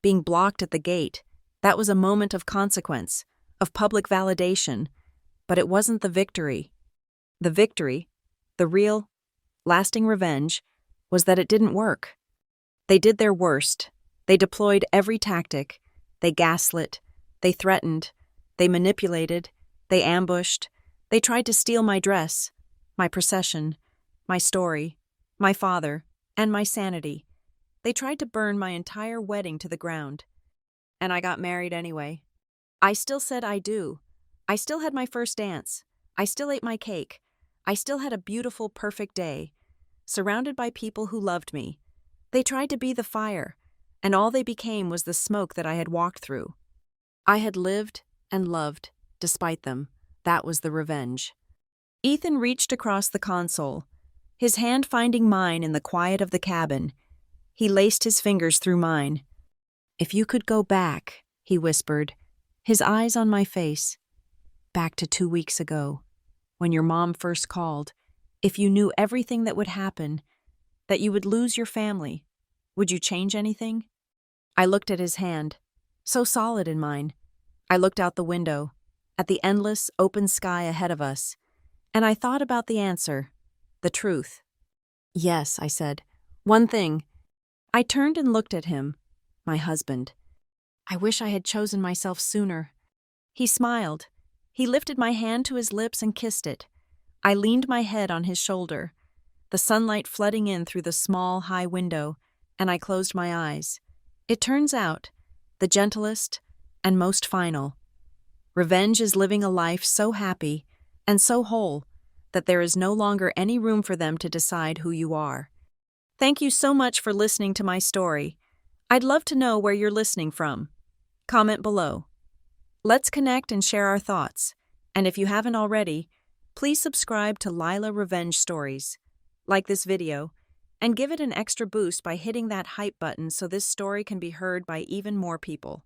being blocked at the gate. That was a moment of consequence, of public validation, but it wasn't the victory. The victory, the real, lasting revenge, was that it didn't work. They did their worst. They deployed every tactic. They gaslit. They threatened. They manipulated. They ambushed. They tried to steal my dress, my procession, my story, my father, and my sanity. They tried to burn my entire wedding to the ground. And I got married anyway. I still said I do. I still had my first dance. I still ate my cake. I still had a beautiful, perfect day, surrounded by people who loved me. They tried to be the fire, and all they became was the smoke that I had walked through. I had lived and loved, despite them. That was the revenge. Ethan reached across the console, his hand finding mine in the quiet of the cabin. He laced his fingers through mine. If you could go back, he whispered, his eyes on my face. Back to 2 weeks ago, when your mom first called, if you knew everything that would happen, that you would lose your family, would you change anything? I looked at his hand, so solid in mine. I looked out the window, at the endless, open sky ahead of us, and I thought about the answer, the truth. Yes, I said. One thing. I turned and looked at him, my husband. I wish I had chosen myself sooner. He smiled. He lifted my hand to his lips and kissed it. I leaned my head on his shoulder, the sunlight flooding in through the small, high window, and I closed my eyes. It turns out, the gentlest and most final. Revenge is living a life so happy and so whole that there is no longer any room for them to decide who you are. Thank you so much for listening to my story. I'd love to know where you're listening from. Comment below. Let's connect and share our thoughts. And if you haven't already, please subscribe to Lila Revenge Stories. Like this video, and give it an extra boost by hitting that hype button so this story can be heard by even more people.